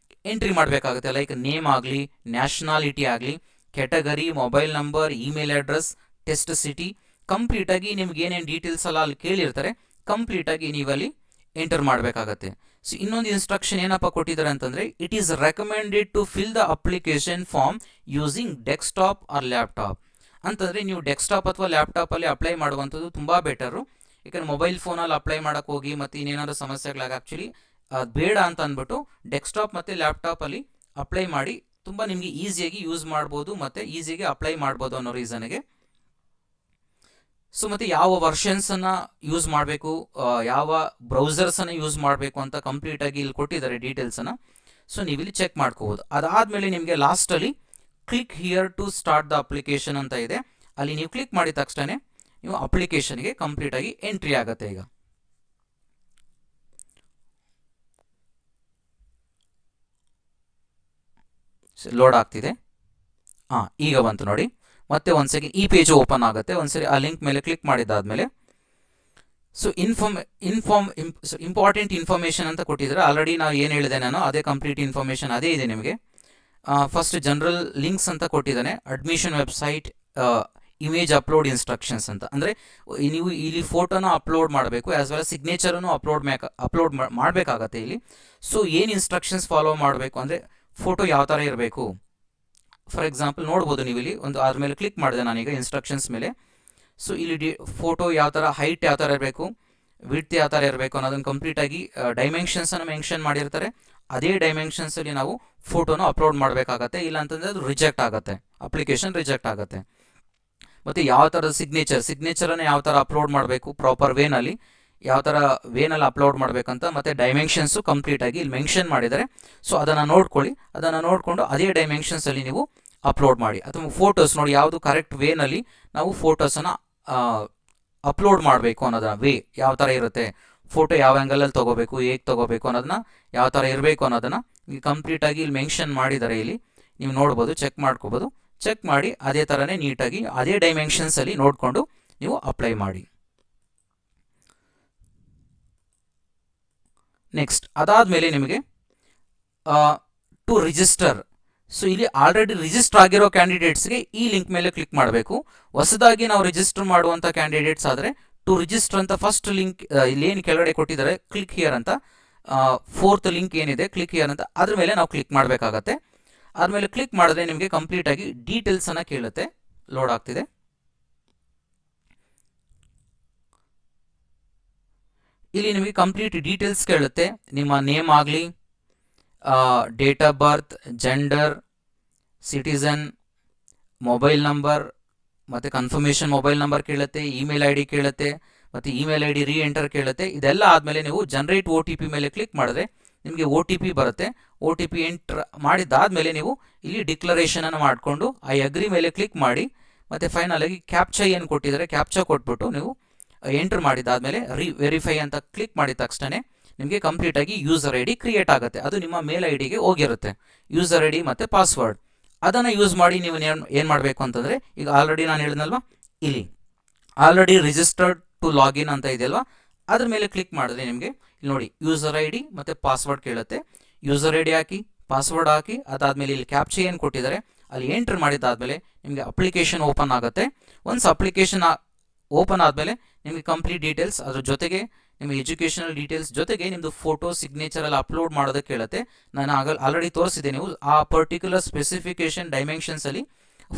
ಎಂಟ್ರಿ ಮಾಡಬೇಕಾಗುತ್ತೆ. ಲೈಕ್ ನೇಮ್ ಆಗಲಿ, ನ್ಯಾಷನಾಲಿಟಿ ಆಗಲಿ, category, mobile number, email address, test city, ಕಂಪ್ಲೀಟಾಗಿ ನಿಮ್ಗೆ ಏನೇನು ಡೀಟೇಲ್ಸ್ ಎಲ್ಲ ಅಲ್ಲಿ ಕೇಳಿರ್ತಾರೆ ಕಂಪ್ಲೀಟಾಗಿ ನೀವಲ್ಲಿ ಎಂಟರ್ ಮಾಡಬೇಕಾಗತ್ತೆ. ಸೊ ಇನ್ನೊಂದು ಇನ್ಸ್ಟ್ರಕ್ಷನ್ ಏನಪ್ಪ ಕೊಟ್ಟಿದ್ದಾರೆ ಅಂತಂದರೆ, it is recommended to fill the application form using desktop or laptop ಅಂತಂದರೆ ನೀವು ಡೆಸ್ಕ್ಟಾಪ್ ಅಥವಾ ಲ್ಯಾಪ್ಟಾಪಲ್ಲಿ ಅಪ್ಲೈ ಮಾಡುವಂಥದ್ದು ತುಂಬ ಬೆಟರು. ಯಾಕಂದರೆ ಮೊಬೈಲ್ ಫೋನಲ್ಲಿ ಅಪ್ಲೈ ಮಾಡೋಕ್ಕೆ ಹೋಗಿ ಮತ್ತು ಇನ್ನೇನಾದ್ರು ಸಮಸ್ಯೆಗಳಾಗ ಆ್ಯಕ್ಚುಲಿ ಅದು ಬೇಡ ಅಂತ ಅಂದ್ಬಿಟ್ಟು ಡೆಸ್ಕ್ಟಾಪ್ ಮತ್ತು ಲ್ಯಾಪ್ಟಾಪಲ್ಲಿ ಅಪ್ಲೈ ಮಾಡಿ ತುಂಬ ನಿಮಗೆ ಈಸಿಯಾಗಿ ಯೂಸ್ ಮಾಡ್ಬೋದು ಮತ್ತು ಈಸಿಯಾಗಿ ಅಪ್ಲೈ ಮಾಡ್ಬೋದು ಅನ್ನೋ ರೀಸನ್ಗೆ. ಸೊ ಮತ್ತು ಯಾವ ವರ್ಷನ್ಸನ್ನು ಯೂಸ್ ಮಾಡಬೇಕು, ಯಾವ ಬ್ರೌಸರ್ಸನ್ನು ಯೂಸ್ ಮಾಡಬೇಕು ಅಂತ ಕಂಪ್ಲೀಟಾಗಿ ಇಲ್ಲಿ ಕೊಟ್ಟಿದ್ದಾರೆ ಡೀಟೇಲ್ಸನ್ನು. ಸೊ ನೀವು ಇಲ್ಲಿ ಚೆಕ್ ಮಾಡ್ಕೋಬೋದು. ಅದಾದಮೇಲೆ ನಿಮಗೆ ಲಾಸ್ಟಲ್ಲಿ click here to start the application ಅಂತ ಇದೆ. ಅಲ್ಲಿ ನೀವು ಕ್ಲಿಕ್ ಮಾಡಿದ ತಕ್ಷಣ ನೀವು ಅಪ್ಲಿಕೇಶನ್ಗೆ ಕಂಪ್ಲೀಟಾಗಿ ಎಂಟ್ರಿ ಆಗುತ್ತೆ. ಈಗ ಲೋಡ್ ಆಗ್ತಿದೆ. ಈಗ ಬಂತು ನೋಡಿ. ಮತ್ತೆ ಒಂದ್ಸರಿ ಈ ಪೇಜ್ ಓಪನ್ ಆಗುತ್ತೆ. ಒಂದ್ಸರಿ ಆ ಲಿಂಕ್ ಮೇಲೆ ಕ್ಲಿಕ್ ಮಾಡಿದ್ದಾದಮೇಲೆ ಸೊ ಇಂಪಾರ್ಟೆಂಟ್ ಇನ್ಫಾರ್ಮೇಷನ್ ಅಂತ ಕೊಟ್ಟಿದ್ದಾರೆ. ಆಲ್ರೆಡಿ ನಾವು ಏನು ಹೇಳಿದೆ ನಾನು ಅದೇ ಕಂಪ್ಲೀಟ್ ಇನ್ಫಾರ್ಮೇಷನ್ ಅದೇ ಇದೆ ನಿಮಗೆ. ಫಸ್ಟ್ ಜನರಲ್ ಲಿಂಕ್ಸ್ ಅಂತ ಕೊಟ್ಟಿದ್ದಾನೆ, admission website, image upload instructions ಅಂತ. ಅಂದರೆ ನೀವು ಇಲ್ಲಿ ಫೋಟೋನ ಅಪ್ಲೋಡ್ ಮಾಡಬೇಕು, ಆ್ಯಸ್ ವೆಲ್ ಸಿಗ್ನೇಚರನ್ನು ಅಪ್ಲೋಡ್ ಮಾಡಬೇಕಾಗತ್ತೆ ಇಲ್ಲಿ. ಸೊ ಏನು ಇನ್ಸ್ಟ್ರಕ್ಷನ್ಸ್ ಫಾಲೋ ಮಾಡಬೇಕು ಅಂದರೆ, ಫೋಟೋ ಯಾವ ಥರ ಇರಬೇಕು. ಫಾರ್ ಎಕ್ಸಾಂಪಲ್ ನೋಡ್ಬೋದು ನೀವು ಇಲ್ಲಿ ಒಂದು ಅದ್ರ ಮೇಲೆ ಕ್ಲಿಕ್ ಮಾಡಿದೆ ನಾನೀಗ ಇನ್ಸ್ಟ್ರಕ್ಷನ್ಸ್ ಮೇಲೆ. ಸೊ ಇಲ್ಲಿ ಫೋಟೋ ಯಾವ ಥರ, ಹೈಟ್ ಯಾವ ಥರ ಇರಬೇಕು, ವಿಡ್ತ್ ಯಾವ ಥರ ಇರಬೇಕು ಅನ್ನೋದನ್ನು ಕಂಪ್ಲೀಟಾಗಿ ಡೈಮೆನ್ಷನ್ಸನ್ನು ಮೆನ್ಷನ್ ಮಾಡಿರ್ತಾರೆ. ಅದೇ ಡೈಮೆನ್ಷನ್ಸಲ್ಲಿ ನಾವು ಫೋಟೋನ ಅಪ್ಲೋಡ್ ಮಾಡಬೇಕಾಗತ್ತೆ. ಇಲ್ಲ ಅಂತಂದರೆ ಅದು ರಿಜೆಕ್ಟ್ ಆಗುತ್ತೆ, ಅಪ್ಲಿಕೇಶನ್ ರಿಜೆಕ್ಟ್ ಆಗುತ್ತೆ. ಮತ್ತು ಯಾವ ಥರದ ಸಿಗ್ನೇಚರನ್ನು ಯಾವ ಥರ ಅಪ್ಲೋಡ್ ಮಾಡಬೇಕು, ಪ್ರಾಪರ್ ವೇನಲ್ಲಿ ಯಾವ ಥರ ವೇನಲ್ಲಿ ಅಪ್ಲೋಡ್ ಮಾಡಬೇಕಂತ ಮತ್ತು ಡೈಮೆನ್ಷನ್ಸು ಕಂಪ್ಲೀಟಾಗಿ ಇಲ್ಲಿ ಮೆನ್ಷನ್ ಮಾಡಿದ್ದಾರೆ. ಸೊ ಅದನ್ನು ನೋಡ್ಕೊಳ್ಳಿ, ಅದನ್ನು ನೋಡಿಕೊಂಡು ಅದೇ ಡೈಮೆನ್ಷನ್ಸಲ್ಲಿ ನೀವು ಅಪ್ಲೋಡ್ ಮಾಡಿ. ಅಥವಾ ಫೋಟೋಸ್ ನೋಡಿ ಯಾವುದು ಕರೆಕ್ಟ್ ವೇನಲ್ಲಿ ನಾವು ಫೋಟೋಸನ್ನು ಅಪ್ಲೋಡ್ ಮಾಡಬೇಕು ಅನ್ನೋದನ್ನ ವೇ ಯಾವ ಥರ ಇರುತ್ತೆ, ಫೋಟೋ ಯಾವ ಆ್ಯಂಗಲಲ್ಲಿ ತೊಗೋಬೇಕು, ಹೇಗೆ ತೊಗೋಬೇಕು ಅನ್ನೋದನ್ನ, ಯಾವ ಥರ ಇರಬೇಕು ಅನ್ನೋದನ್ನು ಈಗ ಕಂಪ್ಲೀಟಾಗಿ ಇಲ್ಲಿ ಮೆನ್ಷನ್ ಮಾಡಿದ್ದಾರೆ. ಇಲ್ಲಿ ನೀವು ನೋಡ್ಬೋದು, ಚೆಕ್ ಮಾಡ್ಕೋಬೋದು. ಚೆಕ್ ಮಾಡಿ ಅದೇ ಥರನೇ ನೀಟಾಗಿ ಅದೇ ಡೈಮೆನ್ಷನ್ಸಲ್ಲಿ ನೋಡಿಕೊಂಡು ನೀವು ಅಪ್ಲೈ ಮಾಡಿ. ನೆಕ್ಸ್ಟ್ ಅದಾದಮೇಲೆ ನಿಮಗೆ ಟು ರಿಜಿಸ್ಟರ್. ಸೊ ಇಲ್ಲಿ ಆಲ್ರೆಡಿ ರಿಜಿಸ್ಟರ್ ಆಗಿರೋ ಕ್ಯಾಂಡಿಡೇಟ್ಸ್ಗೆ ಈ ಲಿಂಕ್ ಮೇಲೆ ಕ್ಲಿಕ್ ಮಾಡಬೇಕು. ಹೊಸದಾಗಿ ನಾವು ರಿಜಿಸ್ಟರ್ ಮಾಡುವಂಥ ಕ್ಯಾಂಡಿಡೇಟ್ಸ್ ಆದರೆ ಟು ರಿಜಿಸ್ಟರ್ ಅಂತ ಫಸ್ಟ್ ಲಿಂಕ್ ಇಲ್ಲೇನು ಕೆಳಗಡೆ ಕೊಟ್ಟಿದ್ದಾರೆ ಕ್ಲಿಕ್ ಹಿಯರ್ ಅಂತ, ಫೋರ್ತ್ ಲಿಂಕ್ ಏನಿದೆ ಕ್ಲಿಕ್ ಹಿಯರ್ ಅಂತ, ಅದ್ರ ಮೇಲೆ ನಾವು ಕ್ಲಿಕ್ ಮಾಡಬೇಕಾಗತ್ತೆ. ಆದಮೇಲೆ ಕ್ಲಿಕ್ ಮಾಡಿದ್ರೆ ನಿಮಗೆ ಕಂಪ್ಲೀಟಾಗಿ ಡೀಟೇಲ್ಸನ್ನು ಕೇಳುತ್ತೆ. ಲೋಡ್ ಆಗ್ತಿದೆ. ಇಲ್ಲಿ ನಿಮಗೆ ಕಂಪ್ಲೀಟ್ ಡೀಟೇಲ್ಸ್ ಕೇಳುತ್ತೆ. ನಿಮ್ಮ ನೇಮ್ ಆಗಲಿ, date of birth, gender, citizen, mobile number ಮತ್ತು ಕನ್ಫರ್ಮೇಷನ್ ಮೊಬೈಲ್ ನಂಬರ್ ಕೇಳುತ್ತೆ, ಇಮೇಲ್ ಐ ಡಿ ಕೇಳುತ್ತೆ, ಮತ್ತು ಇಮೇಲ್ ಐ ಡಿ ಎಂಟರ್ ಕೇಳುತ್ತೆ. ಇದೆಲ್ಲ ಆದಮೇಲೆ ನೀವು ಜನರೇಟ್ ಒ ಟಿ ಪಿ ಮೇಲೆ ಕ್ಲಿಕ್ ಮಾಡಿದ್ರೆ ನಿಮಗೆ ಒ ಟಿ ಪಿ ಬರುತ್ತೆ. ಒ ಟಿ ಪಿ ಎಂಟ್ರ್ ಮಾಡಿದ್ದಾದಮೇಲೆ ನೀವು ಇಲ್ಲಿ ಡಿಕ್ಲರೇಷನನ್ನು ಮಾಡಿಕೊಂಡು ಐ ಅಗ್ರಿ ಮೇಲೆ ಕ್ಲಿಕ್ ಮಾಡಿ, ಮತ್ತು ಫೈನಲಾಗಿ ಕ್ಯಾಪ್ಚಾ ಏನು ಕೊಟ್ಟಿದ್ದಾರೆ ಕ್ಯಾಪ್ಚಾ ಕೊಟ್ಬಿಟ್ಟು ನೀವು ಎಂಟ್ರ್ ಮಾಡಿದ್ದಾದಮೇಲೆ ವೆರಿಫೈ ಅಂತ ಕ್ಲಿಕ್ ಮಾಡಿದ ತಕ್ಷಣ ನಿಮಗೆ ಕಂಪ್ಲೀಟಾಗಿ ಯೂಸರ್ ಐ ಡಿ ಕ್ರಿಯೇಟ್ ಆಗುತ್ತೆ. ಅದು ನಿಮ್ಮ ಮೇಲ್ ಐ ಡಿಗೆ ಹೋಗಿರುತ್ತೆ, ಯೂಸರ್ ಐ ಡಿ ಮತ್ತು ಪಾಸ್ವರ್ಡ್. ಅದನ್ನು ಯೂಸ್ ಮಾಡಿ ನೀವು ಏನು ಮಾಡಬೇಕು ಅಂತಂದರೆ, ಈಗ ಆಲ್ರೆಡಿ ನಾನು ಹೇಳಿದ್ನಲ್ವ, ಇಲ್ಲಿ ಆಲ್ರೆಡಿ ರಿಜಿಸ್ಟರ್ಡ್ ಟು ಲಾಗಿನ್ ಅಂತ ಇದೆಯಲ್ವಾ, ಅದ್ರ ಮೇಲೆ ಕ್ಲಿಕ್ ಮಾಡಿದ್ರೆ ನಿಮಗೆ ಇಲ್ಲಿ ನೋಡಿ ಯೂಸರ್ ಐ ಡಿ ಮತ್ತು ಪಾಸ್ವರ್ಡ್ ಕೇಳುತ್ತೆ. ಯೂಸರ್ ಐ ಡಿ ಹಾಕಿ, ಪಾಸ್ವರ್ಡ್ ಹಾಕಿ, ಅದಾದಮೇಲೆ ಇಲ್ಲಿ ಕ್ಯಾಪ್ಚಾ ಏನು ಕೊಟ್ಟಿದ್ದಾರೆ ಅಲ್ಲಿ ಎಂಟ್ರ್ ಮಾಡಿದ್ದಾದಮೇಲೆ ನಿಮಗೆ ಅಪ್ಲಿಕೇಶನ್ ಓಪನ್ ಆಗುತ್ತೆ. ಒನ್ಸ್ ಅಪ್ಲಿಕೇಶನ್ ಓಪನ್ ಆದಮೇಲೆ ನಿಮಗೆ ಕಂಪ್ಲೀಟ್ ಡೀಟೇಲ್ಸ್, ಅದ್ರ ಜೊತೆಗೆ ನಿಮ್ಮ ಎಜುಕೇಷನಲ್ ಡೀಟೇಲ್ಸ್ ಜೊತೆಗೆ ನಿಮ್ಮದು ಫೋಟೋ ಸಿಗ್ನೇಚರ್ ಎಲ್ಲ ಅಪ್ಲೋಡ್ ಮಾಡೋದಕ್ಕೆ ಕೇಳುತ್ತೆ. ನಾನು ಆಲ್ರೆಡಿ ತೋರಿಸಿದೆ, ನೀವು ಆ ಪರ್ಟಿಕ್ಯುಲರ್ ಸ್ಪೆಸಿಫಿಕೇಷನ್ ಡೈಮೆನ್ಷನ್ಸಲ್ಲಿ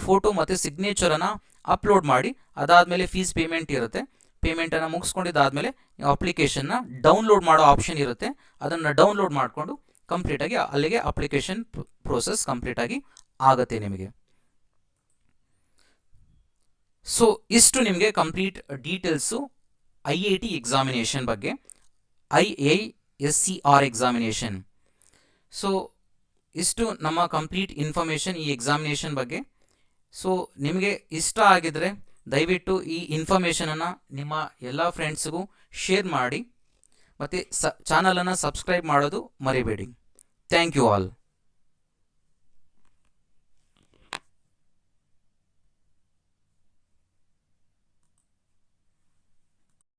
ಫೋಟೋ ಮತ್ತು ಸಿಗ್ನೇಚರನ್ನು ಅಪ್ಲೋಡ್ ಮಾಡಿ, ಅದಾದಮೇಲೆ ಫೀಸ್ ಪೇಮೆಂಟ್ ಇರುತ್ತೆ. ಪೇಮೆಂಟನ್ನು ಮುಗಿಸ್ಕೊಂಡಿದ್ದಾದಮೇಲೆ ನೀವು ಅಪ್ಲಿಕೇಶನ್ನ ಡೌನ್ಲೋಡ್ ಮಾಡೋ ಆಪ್ಷನ್ ಇರುತ್ತೆ, ಅದನ್ನು ಡೌನ್ಲೋಡ್ ಮಾಡಿಕೊಂಡು ಕಂಪ್ಲೀಟಾಗಿ ಅಲ್ಲಿಗೆ ಅಪ್ಲಿಕೇಶನ್ ಪ್ರೋಸೆಸ್ ಕಂಪ್ಲೀಟಾಗಿ ಆಗುತ್ತೆ ನಿಮಗೆ. ಸೊ ಇಷ್ಟು ನಿಮಗೆ ಕಂಪ್ಲೀಟ್ ಡೀಟೇಲ್ಸು IIT ಎಕ್ಸಾಮಿನೇಷನ್ ಬಗ್ಗೆ, IISER ಎಕ್ಸಾಮಿನೇಷನ್. ಸೊ ಇಷ್ಟು ನಮ್ಮ ಕಂಪ್ಲೀಟ್ ಇನ್ಫಾರ್ಮೇಷನ್ ಈ ಎಕ್ಸಾಮಿನೇಷನ್ ಬಗ್ಗೆ. ಸೊ ನಿಮಗೆ ಇಷ್ಟ ಆಗಿದರೆ ದಯವಿಟ್ಟು ಈ ಇನ್ಫಾರ್ಮೇಷನನ್ನು ನಿಮ್ಮ ಎಲ್ಲ ಫ್ರೆಂಡ್ಸ್ಗೂ ಶೇರ್ ಮಾಡಿ, ಮತ್ತು ಚಾನಲನ್ನು ಸಬ್ಸ್ಕ್ರೈಬ್ ಮಾಡೋದು ಮರಿಬೇಡಿ. Thank you all.